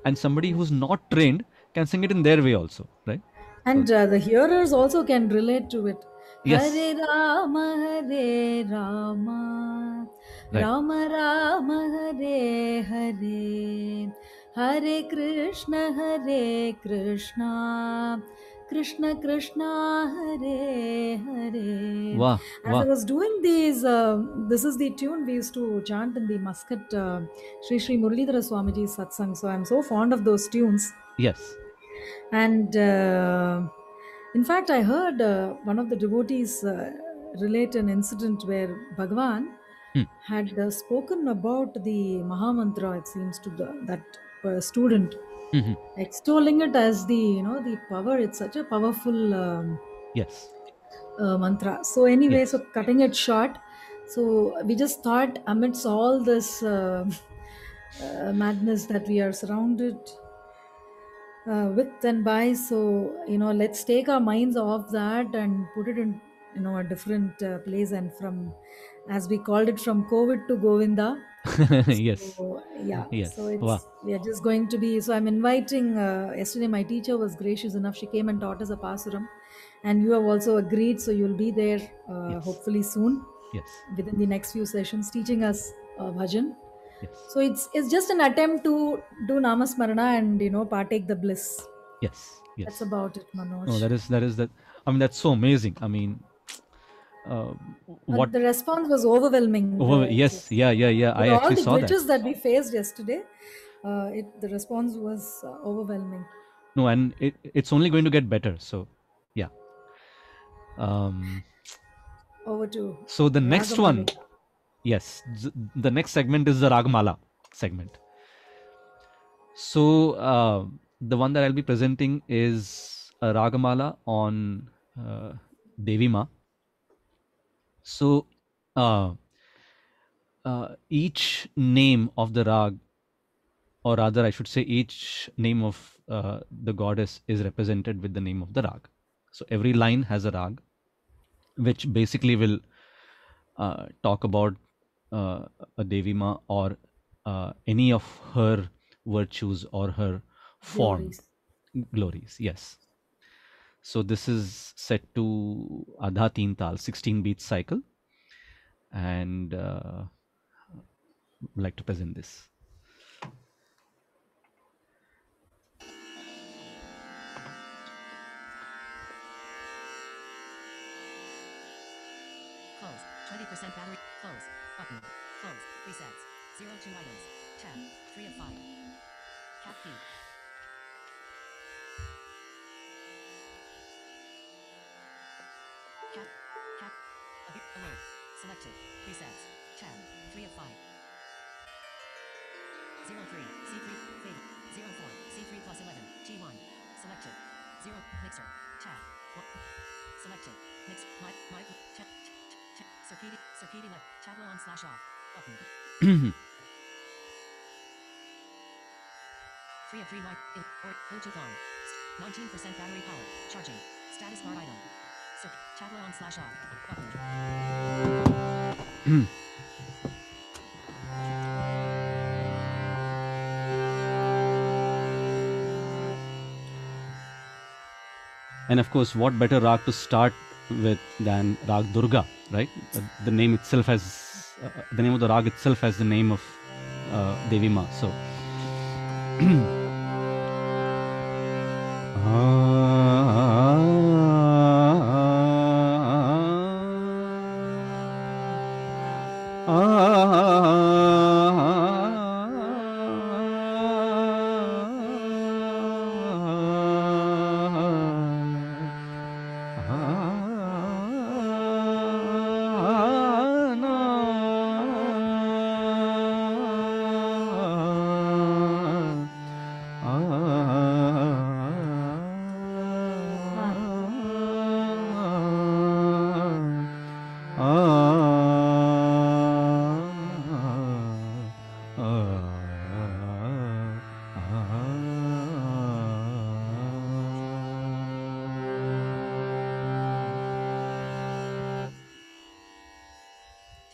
and somebody who's not trained can sing it in their way also, right? So, and the hearers also can relate to it. yes, Hare Rama, right. Rama Rama, Hare Hare, Hare Krishna, Krishna Krishna, Hare Hare. Wow, As I wow. was doing these, this is the tune we used to chant in the Muscat Sri Muralidhara Swamiji's satsang. So I'm so fond of those tunes. Yes. And in fact, I heard one of the devotees relate an incident where Bhagwan Hmm. had spoken about the Mahamantra, it seems, to that student, Mhm. extolling it as the power. It's such a powerful Yes, mantra. So, anyway, so yes, cutting it short, so we just thought amidst all this madness that we are surrounded with and by, so let's take our minds off that and put it in a different place, and from, as we called it, from COVID to Govinda. yes, So yeah, so yes. Wow. we are just going to be, so I'm inviting, yesterday my teacher was gracious enough, she came and taught us a pasuram, and you have also agreed, so you'll be there Yes, hopefully soon, yes, within the next few sessions, teaching us bhajan. yes, So it's just an attempt to do namasmarana and partake the bliss. yes, That's yes. about it, No, Manoj. that is that. I mean, that's so amazing. I mean, uh, what? The response was overwhelming. Oh, It yes, was, yeah, yeah, yeah. I with all actually the saw that. glitches that we faced yesterday, the response was overwhelming. No, and it's only going to get better. So, yeah. Um, Over to so the next one, Ragamalika. yes, the next segment is the Ragmala segment. So, the one that I'll be presenting is a Ragamala on Devi Ma. So, uh, each name of the Rag, or rather, I should say, each name of the goddess is represented with the name of the Rag. So, every line has a Rag, which basically will talk about a Devi Ma, or any of her virtues or her form. Glories. glories. Yes. So this is set to Adha Teen Tal, 16 beat cycle, and would like to present this. Close. 20% battery. Close. Button. Close. Presets. 0 2 items. Tab. 3 of 5. Cap key. Cap. Cap. Alert. Selected. Presets. Tab. 3 of 5. 0 3. C3. Fade. 0 4. C3 plus 11. T1. Selected. 0. Mixer. Tab. 1. Selected. Mix. Mic. Tab. Circuity left. Tableau on slash off. Button. 3 of 3 mic. Or Bluetooth on. 19% battery power. Charging. Status bar item. Tableau on slash off. Button. And of course, what better rag to start with than Rag Durga, right? The name itself has the name of the rag itself has the name of Devi Ma. So.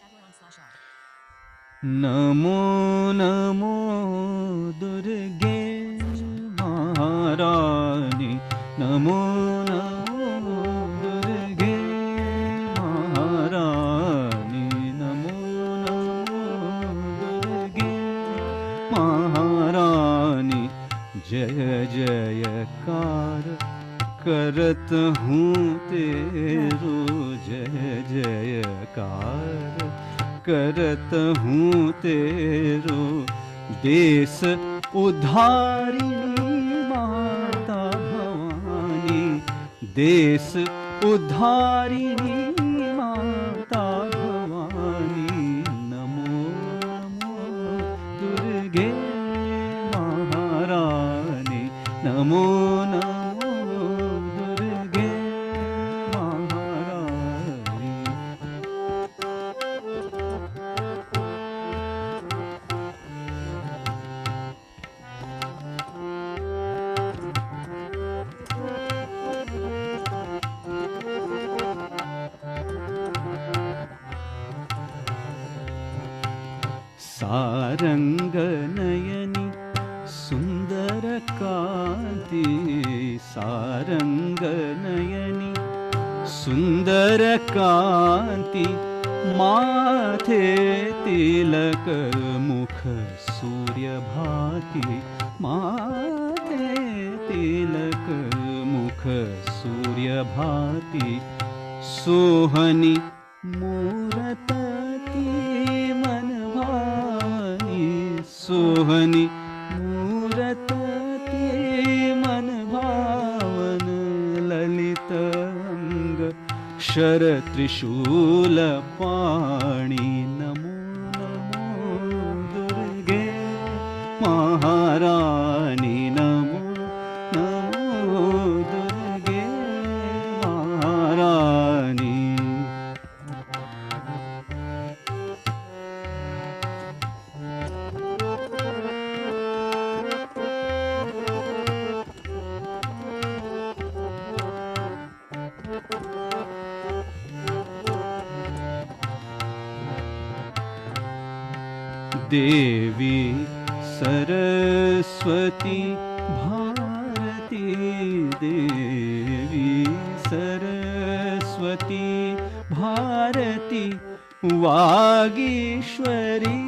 Tableau on slash off. Namo Namo दुर्गे महारानी नमो नमो दुर्गे महारानी नमो नमो दुर्गे महारानी जय जयकार करत हूँ तेरो जय जयकार करत हूँ तेरो देश उद्धारिणी माता भवानी देश उद्धारिणी माता भवानी नमो नमो दुर्गे महारानी नमो नमो दुर्गे महारानी सारंग नयनी सुंदर कांति सारंग नयनी सुंदर कांति माथे तिलक मुख सूर्य भाति माथे तिलक मुख सूर्य भाति सोहनी मूरतती मन भानी सोहनी मूरतती मन भावन ललित अंग शर त्रिशूल पाणी नमो नमो दुर्गे महारानी नमो नमो दुर्गे महारानी देवी सरस्वती भारती देवी सरस्वती भारती वागीश्वरी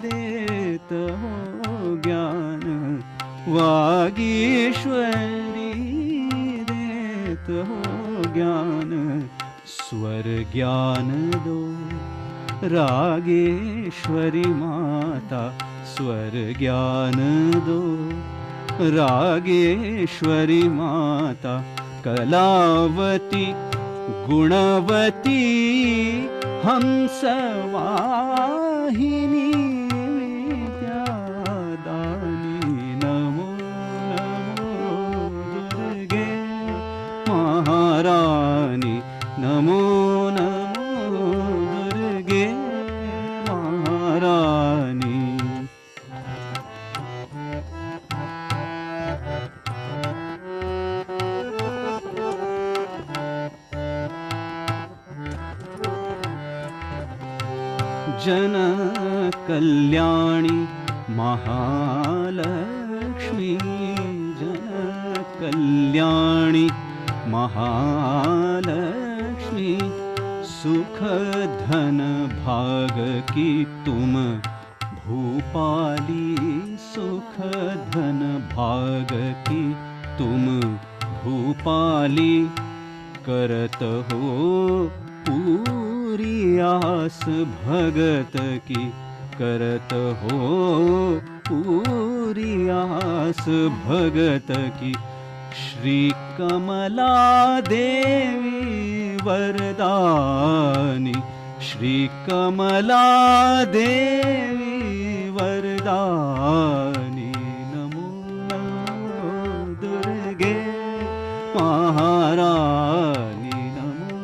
देत हो ज्ञान वागीश्वरी देत हो ज्ञान स्वर ज्ञान दो रागेश्वरी माता स्वर ज्ञान दो रागेश्वरी माता कलावती गुणवती हंसवाहिनी विद्यादानी नमो नमो दुर्गे महारानी नमो नमो दुर्गे महारानी जन कल्याणी महालक्ष्मी जन कल्याणी महालक्ष्मी सुख धन भाग की तुम भूपाली सुख धन भाग की तुम भूपाली करत हो पूरी आस भगत की करत हो पूरी आस भगत की श्री कमला देवी वरदानी श्री कमला देवी वरदानी नमो नमो दुर्गे महारानी नमो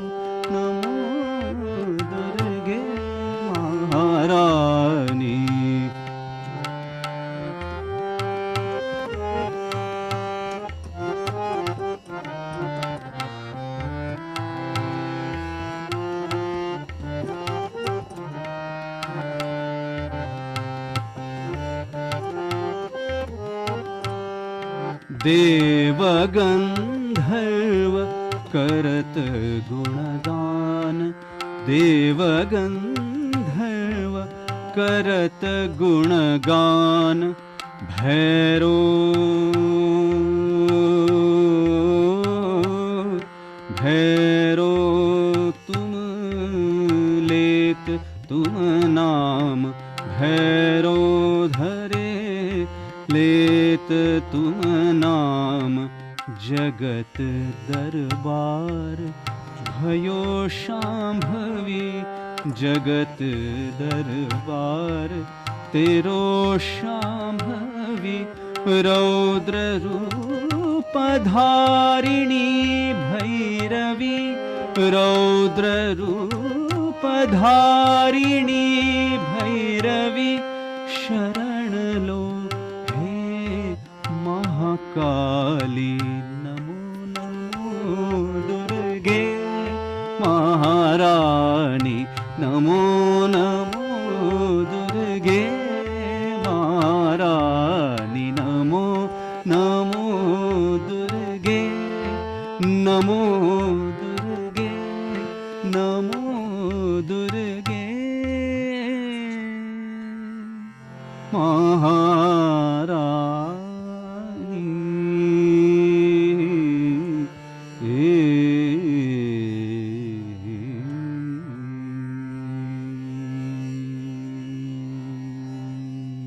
नमो दुर्गे महारानी देवगंधर्व करत गुणगान देवगंधर्व करत गुणगान भैरो भैरो तुम लेत तुम नाम भैरो धरे लेत तुम नाम जगत दरबार भयो शांभवी जगत दरबार तेरो शांभवी रौद्र रूप धारिणी भैरवी रौद्र रूप धारिणी भैरवी शरण लो महाकाली नमो नमो दुर्गे महारानी नमो नमो दुर्गे महारानी नमो नमो दुर्गे नमो दुर्गे नमो दुर्गे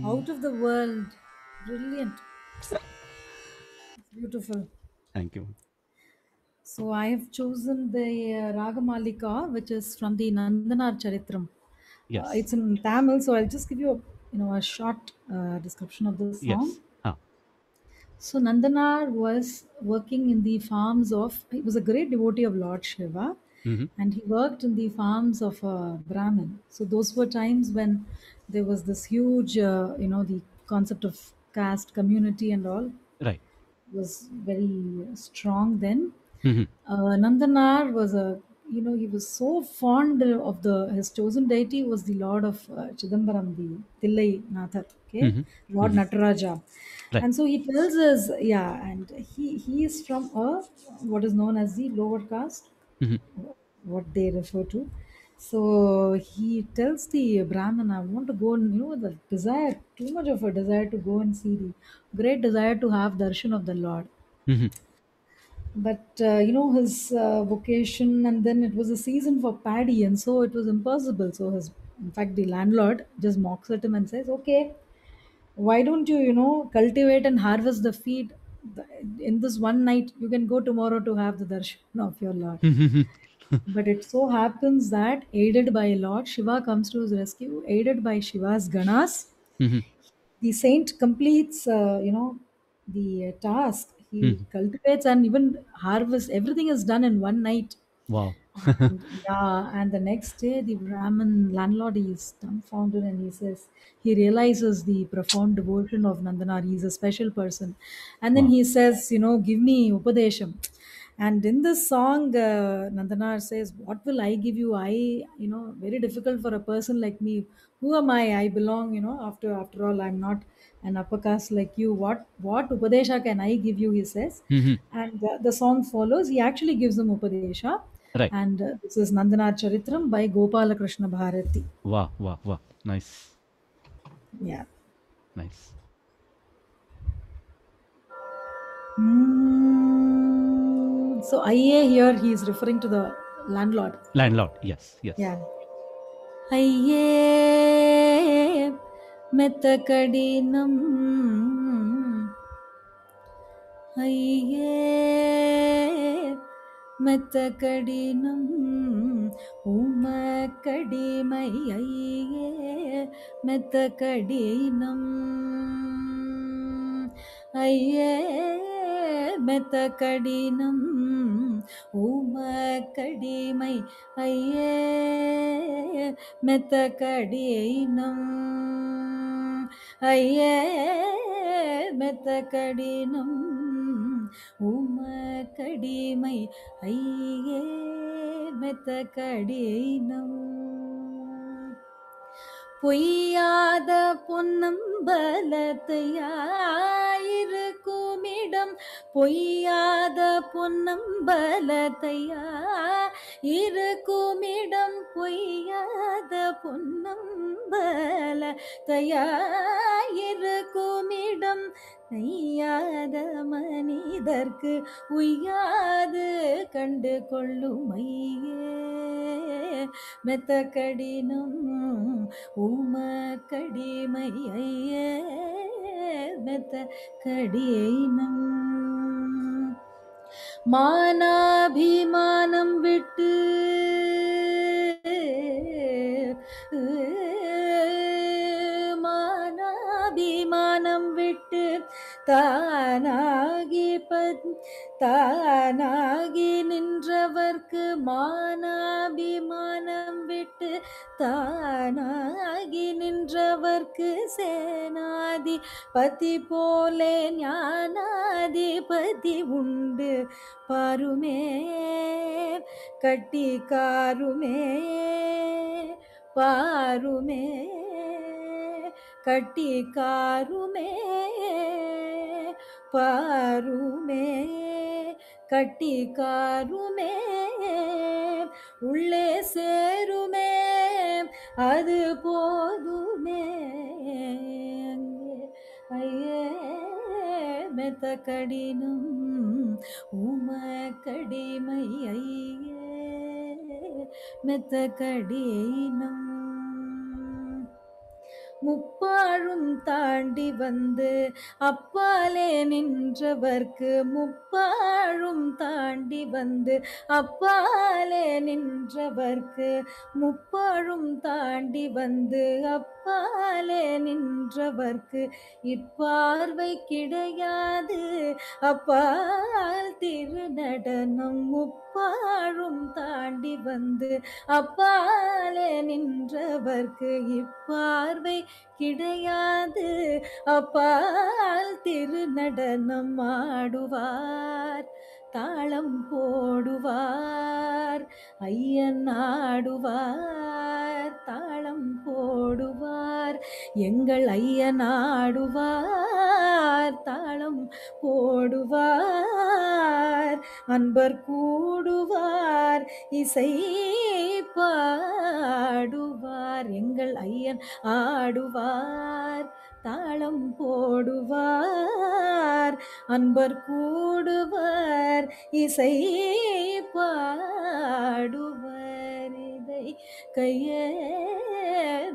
Out of the world. Brilliant. Beautiful. Thank you. So I have chosen the Ragamalika, which is from the Nandanar Charitram. Yes. It's in Tamil, so I'll just give you a short description of the song. Yes. Ah. So Nandanar was working in the farms of, he was a great devotee of Lord Shiva, and he worked in the farms of Brahmin. So those were times when there was this huge, the concept of caste, community and all Right. was very strong then. Nandanar was a he was so fond of his chosen deity was the Lord of Chidambaram, the Tillai Nathar, okay, Mm-hmm. Lord Nataraja. Right. And so he tells us, yeah, and he is from what is known as the lower caste, Mm-hmm. what they refer to. So he tells the Brahmin, I want to go and, the desire, too much of a desire to go and see the great desire to have darshan of the Lord. Mm-hmm. But his vocation, and then it was a season for paddy, and so it was impossible. So in fact, the landlord just mocks at him and says, "Okay, why don't you, cultivate and harvest the feed in this one night? You can go tomorrow to have the darshan of your Lord." But it so happens that, aided by Lord Shiva, comes to his rescue, aided by Shiva's Ganas. Mm-hmm. The saint completes, the task. He Mm-hmm. cultivates and even harvests. Everything is done in one night. Wow. And yeah, and the next day, the Brahmin landlord is dumbfounded and he says, he realizes the profound devotion of Nandanar. He's a special person. And then Wow. he says, give me Upadesham. And in this song, Nandanar says, what will I give you? Very difficult for a person like me. Who am I? I belong, after all, I'm not an upper caste like you. What Upadesha can I give you? He says. Mm-hmm. And the song follows. He actually gives them Upadesha. Right. And this is Nandanar Charitram by Gopala Krishna Bharati. Wow. Wow. Wow. Nice. Yeah. Nice. So IA here, he is referring to the landlord. Landlord. Yes. Yes. Yeah. ஐயே மெத்த கடினம் ஐயே மெத்த கடினம் உமக்கடிமை ஐயே மெத்த கடினம் ஐயே மெத்த கடினம் உமக்கடிமை ஐயே மெத்த கடினம் ஐயே மெத்த கடினம் உமக்கடிமை ஐயே மெத்த கடினம் பொய்யாத பொன்னம்பலத்தையாயிருக்குமிடம் பொய்யாத பொன்னம்பலத்தையாயிருக்குமிடம் பொய்யாத பொன்னம்பலத்தையாயிருக்குமிடம் நெய்யாத மனிதர்க்கு உய்யாது கண்டு கொள்ளுமையே மெத்த கடினம் உமக்கடிமை ஐயே மெத்த கடினம் மானாபிமானம் விட்டு மானாபிமானம் விட்டு தானாகி நின்றவர்க்கு மானாபிமானம் விட்டு தானாகி நின்றவர்க்கு சேனாதி பதி போலே ஞானாதிபதி உண்டு பாருமே கட்டிக்காருமே பாருமே கட்டிக்காருமே பாருமே கட்டிக்காருமே உள்ளே சேருமே அது போதுமே அங்கே ஐயே மெத்த கடினம் உமக்கடிமை ஐயே மெத்த கடினம் முப்பாழும் தாண்டி வந்து அப்பாலே நின்றவர்க்கு முப்பாழும் தாண்டி வந்து அப்பாலே நின்றவர்க்கு முப்பாழும் தாண்டி வந்து அப்பாலே நின்றவர்க்கு இப்பார்வை கிடையாது அப்பால் திருநடனம் முப்பாழும் தாண்டி வந்து அப்பாலே நின்றவர்க்கு இப்பார்வை கிடையாது அப்பால் திருநடனம் ஆடுவார் தாளம் போடுவார் ஐயன் ஆடுவார் தாளம் போடுவார் எங்கள் ஐயன் ஆடுவார் தாளம் போடுவார் அன்பர் கூடுவார் இசை பாடுவார் எங்கள் ஐயன் ஆடுவார் தாளம் போடுவார் அன்பர் கூடுவர் இசை பாடுவர் இதை கையே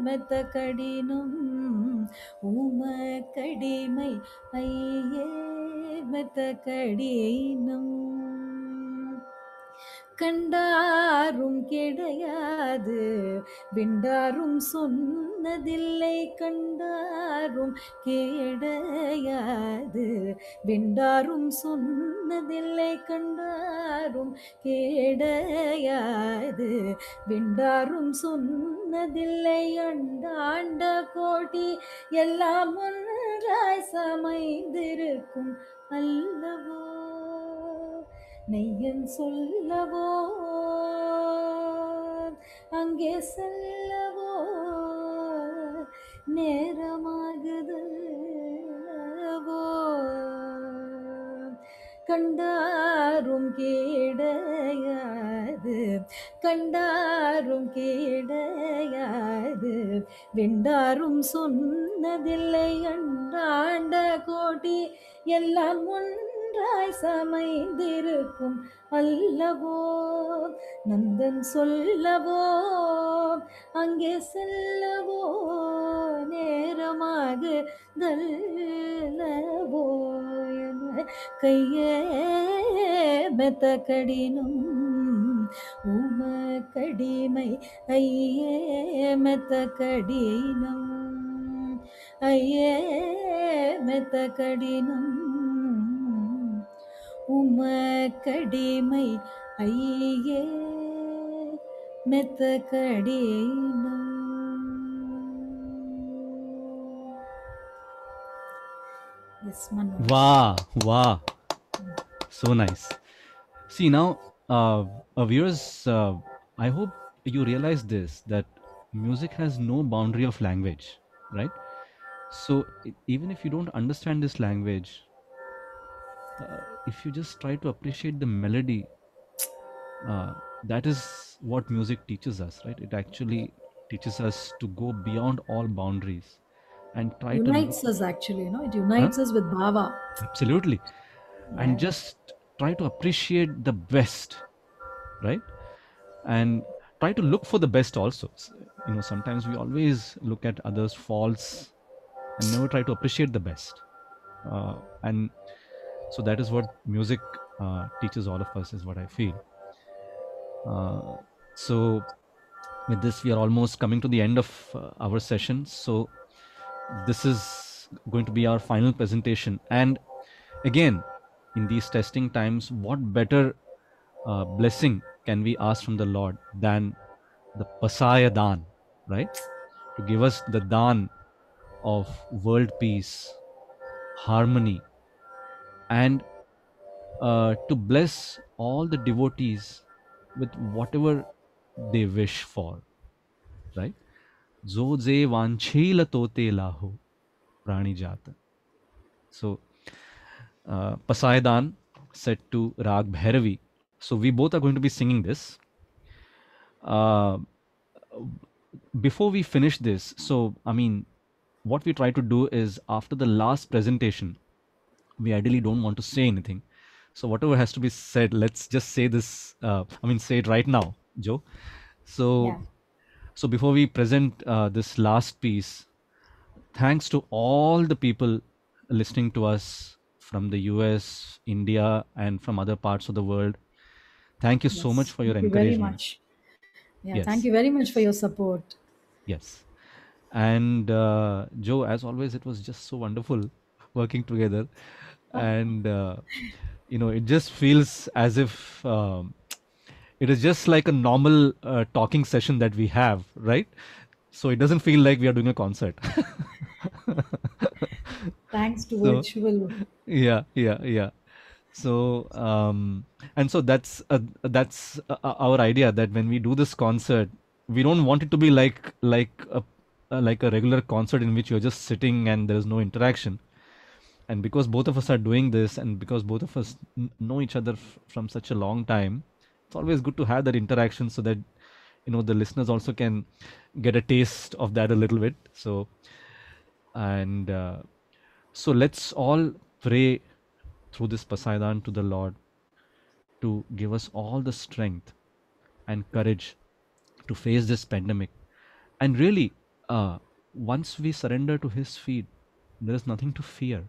மெத்த கடினம் ஊம கடிமை ஐயே மெத்த கடினம் கண்டாரும் கிடையாது விண்டாரும் சொன்னதில்லை கண்டாரும் கிடையாது விண்டாரும் சொன்னதில்லை கண்டாரும் கிடையாது விண்டாரும் சொன்னதில்லை அண்டாண்ட கோடி எல்லாம் ஒன்றாய் சமைந்திருக்கும் அல்லவோ நெய்யன் சொல்லவோ அங்கே செல்லவோ நேரமாகுதல்லவோ கண்டாரும் கிடையாது கண்டாரும் கிடையாது வெண்டாரும் சொன்னதில்லை அண்டாண்ட கோடி எல்லாம் ஒன்றாய் சமைந்திருக்கும் அல்லவோ நந்தன் சொல்லவோ அங்கே செல்லவோ நேரமாகுதல்லவோ என கையே மெத்த கடினம் ஊம கடிமை ஐயே மெத்த கடினம் ஐயே மெத்த கடினம் உம கடிமை ஐயே மெத்த கடினம். Yes, Manu. Wow. So nice. See now, viewers, I hope you realize this, that music has no boundary of language, right? So even if you don't understand this language, if you just try to appreciate the melody, that is what music teaches us, right? It actually teaches us to go beyond all boundaries and try Unites to us actually, it unites us with bhava. absolutely, and just try to appreciate the best, right? And try to look for the best also. Sometimes we always look at others' faults and never try to appreciate the best. And so that is what music teaches all of us, is what I feel. So with this, we are almost coming to the end of our session. So this is going to be our final presentation. And again, in these testing times, what better blessing can we ask from the Lord than the Pasaya Dan, right? To give us the Dan of world peace, harmony, and to bless all the devotees with whatever they wish for, right? Jo je vanchila tote lahu prani jata. So Pasaidan set to Rag Bhairavi. So we both are going to be singing this. Before we finish this, so what we try to do is, after the last presentation, we ideally don't want to say anything. So whatever has to be said, let's just say this. Say it right now, Joe. So, so before we present this last piece, thanks to all the people listening to us from the US, India, and from other parts of the world. Thank you so much for your Thank you encouragement. very much. Yeah, Yes. thank you very much for your support. Yes. And Joe, as always, it was just so wonderful working together. And, it just feels as if it is just like a normal talking session that we have, right? So it doesn't feel like we are doing a concert. Thanks to So- virtual. Yeah. So and so that's our idea, that when we do this concert, we don't want it to be like a regular concert in which you're just sitting and there's no interaction. And because both of us are doing this, and because both of us know each other from such a long time, it's always good to have that interaction, so that the listeners also can get a taste of that a little bit. So and so let's all pray through this Pasaidan to the Lord to give us all the strength and courage to face this pandemic. And really, once we surrender to His feet, there is nothing to fear.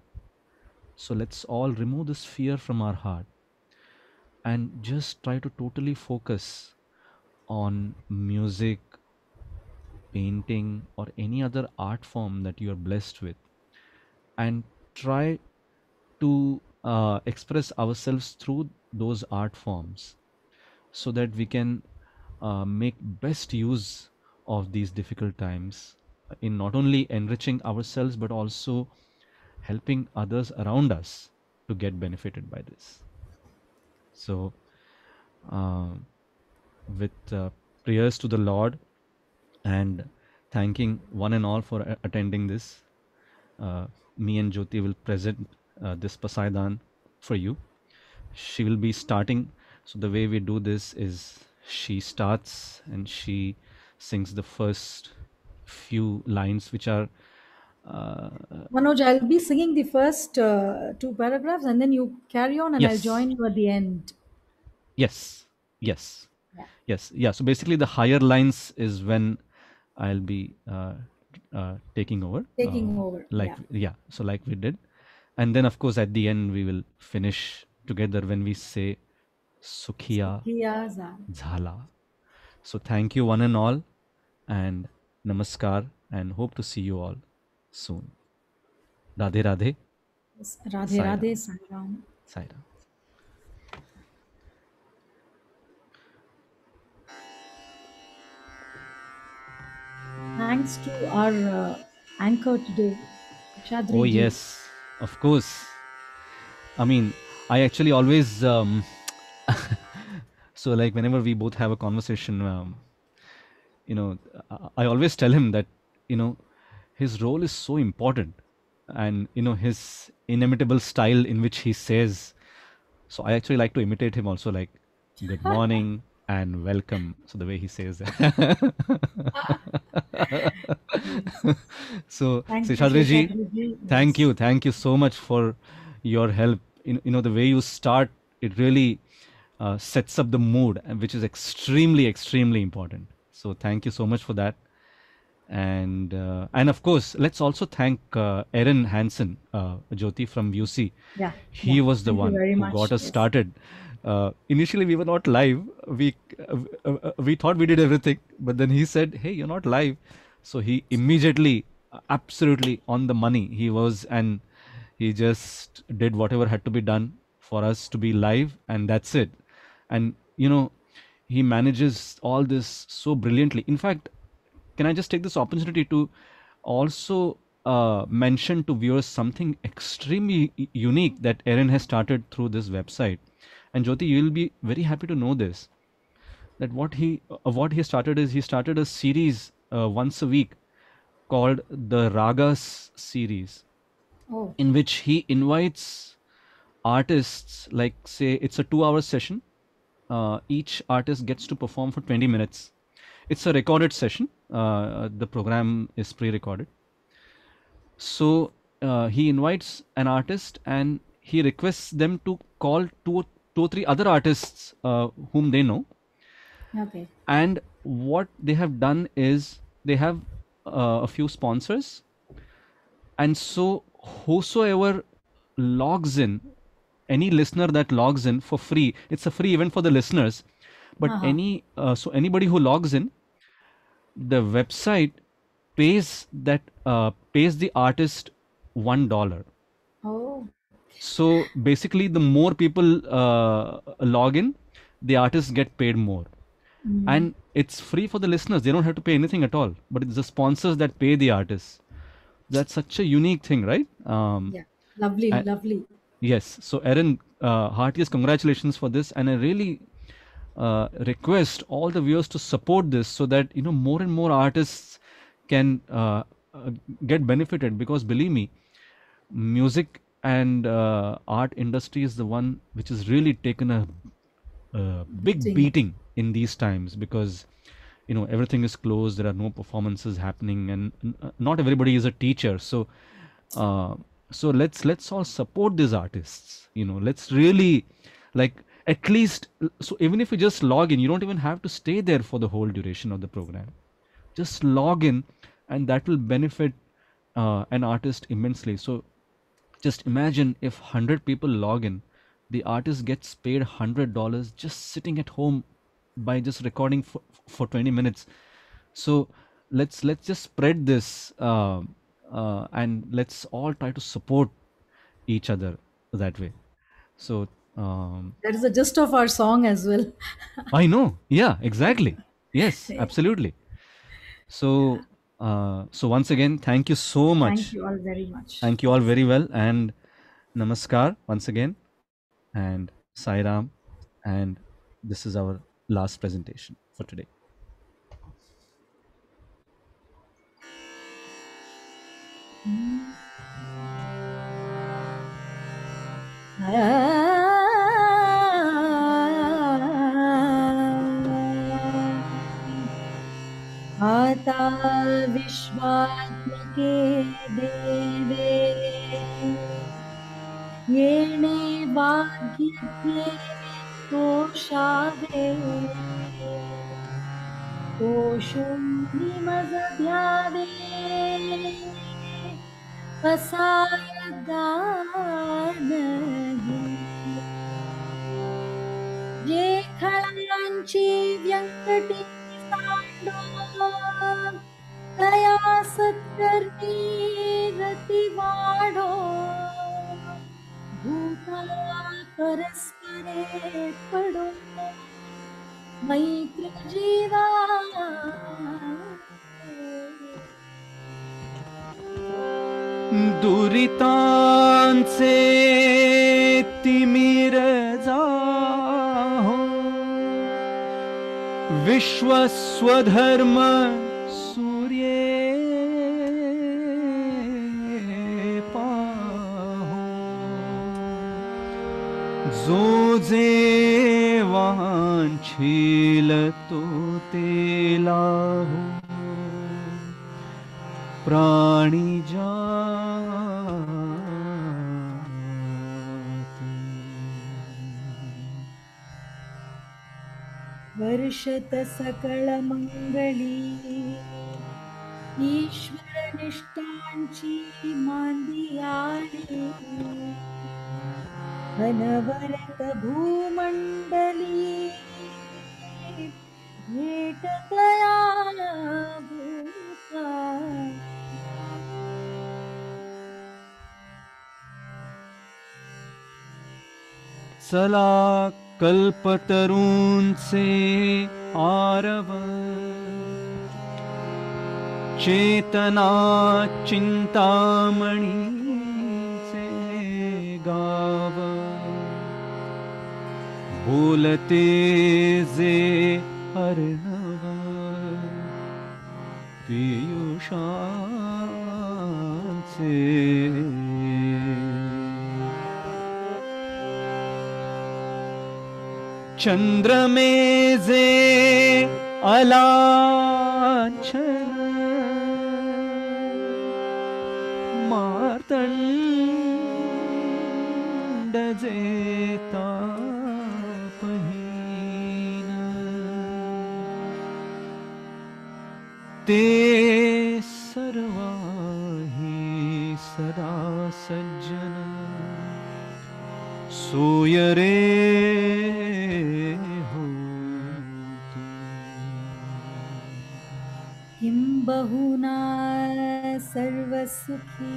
So let's all remove this fear from our heart and just try to totally focus on music, painting, or any other art form that you are blessed with, and try to express ourselves through those art forms, so that we can make best use of these difficult times in not only enriching ourselves but also helping others around us to get benefited by this. So uh, with prayers to the Lord and thanking one and all for attending this, me and Jyoti will present this Pasaidan for you. She will be starting. So the way we do this is she starts and she sings the first few lines, which are Manoj, I'll be singing the first two paragraphs and then you carry on and I'll yes, join you at the end. yes, yes, Yeah. yes, yeah. So basically, the higher lines is when I'll be taking over. Taking over. So like we did, and then of course at the end we will finish together when we say Sukhiya Yeah. Zan. Jhala. So thank you one and all, and namaskar, and hope to see you all soon. Radhe Radhe, Yes. Radhe Sai Radhe Ram. Sai Ram. Sai Ram. Thanks to our anchor today, Shadri Oh ji. yes, of course. I mean, I actually always so like whenever we both have a conversation, I always tell him that his role is so important, and his inimitable style in which he says. So I actually like to imitate him also, like good morning and welcome. So the way he says that. So Thank you, Seshadri ji, Shadri ji. thank you so much for your help. The way you start, it really sets up the mood, and which is extremely important. So thank you so much for that. And of course, let's also thank Erin Hansen, Jyoti from UC. Yeah. He was the Thank you one very who much. got us Yes. started. Initially, we were not live. We thought we did everything, but then he said, "Hey, you're not live." So he immediately, absolutely on the money, he was, and he just did whatever had to be done for us to be live, and that's it. And he manages all this so brilliantly. In fact, can I just take this opportunity to also mention to viewers something extremely unique that Erin has started through this website? And Jyoti, you will be very happy to know this. That what he started is, he started a series once a week called the Ragas series, Oh, in which he invites artists, like say it's a 2-hour session. Each artist gets to perform for 20 minutes. It's a recorded session. The program is pre-recorded. So he invites an artist and he requests them to call two or three other artists whom they know. okay. And what they have done is, they have a few sponsors, and so whosoever logs in, any listener that logs in for free, it's a free event for the listeners, but anybody who logs in, the website pays the artist $1. Oh, So basically, the more people log in, the artists get paid more. And it's free for the listeners. They don't have to pay anything at all. But it's the sponsors that pay the artists. That's such a unique thing, right? yeah. Lovely, and- lovely. Yes. So Erin, heartiest congratulations for this, and I really request all the viewers to support this so that more and more artists can get benefited, because believe me, music and art industry is the one which has really taken a big beating in these times, because everything is closed, there are no performances happening, and not everybody is a teacher. So let's all support these artists. Let's really, like, at least, so even if you just log in, you don't even have to stay there for the whole duration of the program. Just log in, and that will benefit an artist immensely. So just imagine if 100 people log in, the artist gets paid $100 just sitting at home by just recording for 20 minutes. So let's just spread this, and let's all try to support each other that way. So That is the gist of our song as well. I know, yeah, exactly, yes, absolutely. So once again, thank you so much. Thank you all very much. Thank you all very well, and namaskar once again, and Sai Ram, and this is our last presentation for today. आता विश्वात्मके देवे येणे वाग्यज्ञे तोषावे तोषुन्निमजध्यावे पसायदानगे जे खळांची व्यंकटी सांडो तया सत्कर्मी रती वाढो भूता परस्परे पडो मैत्री जीवा दुरितांचे तिमिर जाहो विश्व स्वधर्म सूर्ये पाहो जो जे वांछील तो ते लाहो प्राणी वर्षत सकळ मंगळी ईश्वर निष्ठांची मांदियाळी अनवरत भूमंडली भेट तया भूता चला कल्पतरूंचे आरव चेतना चिंतामणीचे गाव बोलते जे अर्णव पीयूषांचे चंद्रमेजे अलांछन मार्तंड जेता पहिन ते सर्वाही सदा सज्जन सोय रे किं बहुना सर्वसुखी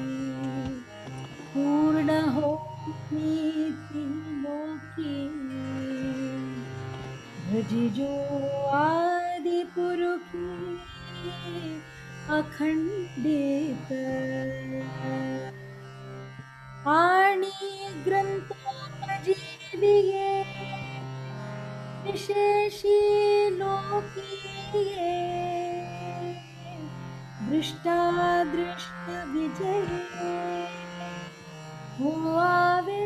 पूर्ण होती लोकी भजिजो आदि पुरुषी अखंडित आणि ग्रंथोपजी शेषी लोकी ये दृष्टादृष्ट विजय हो आवे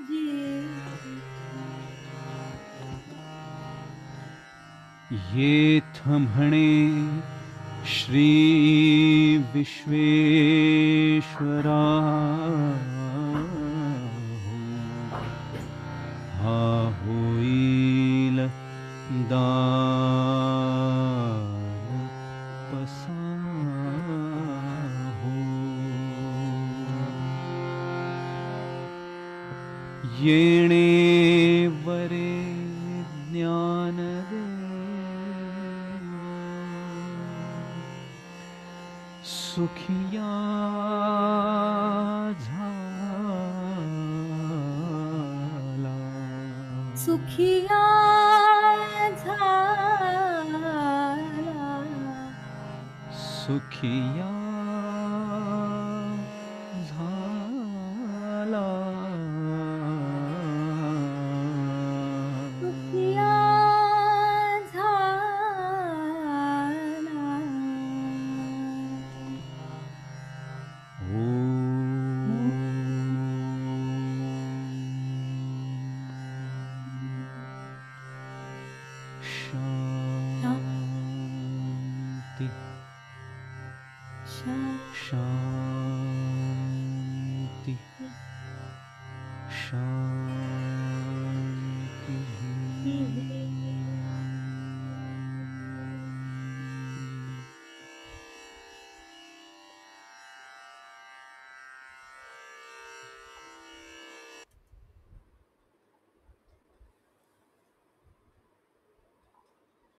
जी। ये थमणे श्री विश्वेश्वरा हा होईल दान पसाहो। येणे वरे ज्ञान दे सुखिया झाला। सुखिया झाला सुखिया झाला। सुखिया शांति शांति शांति।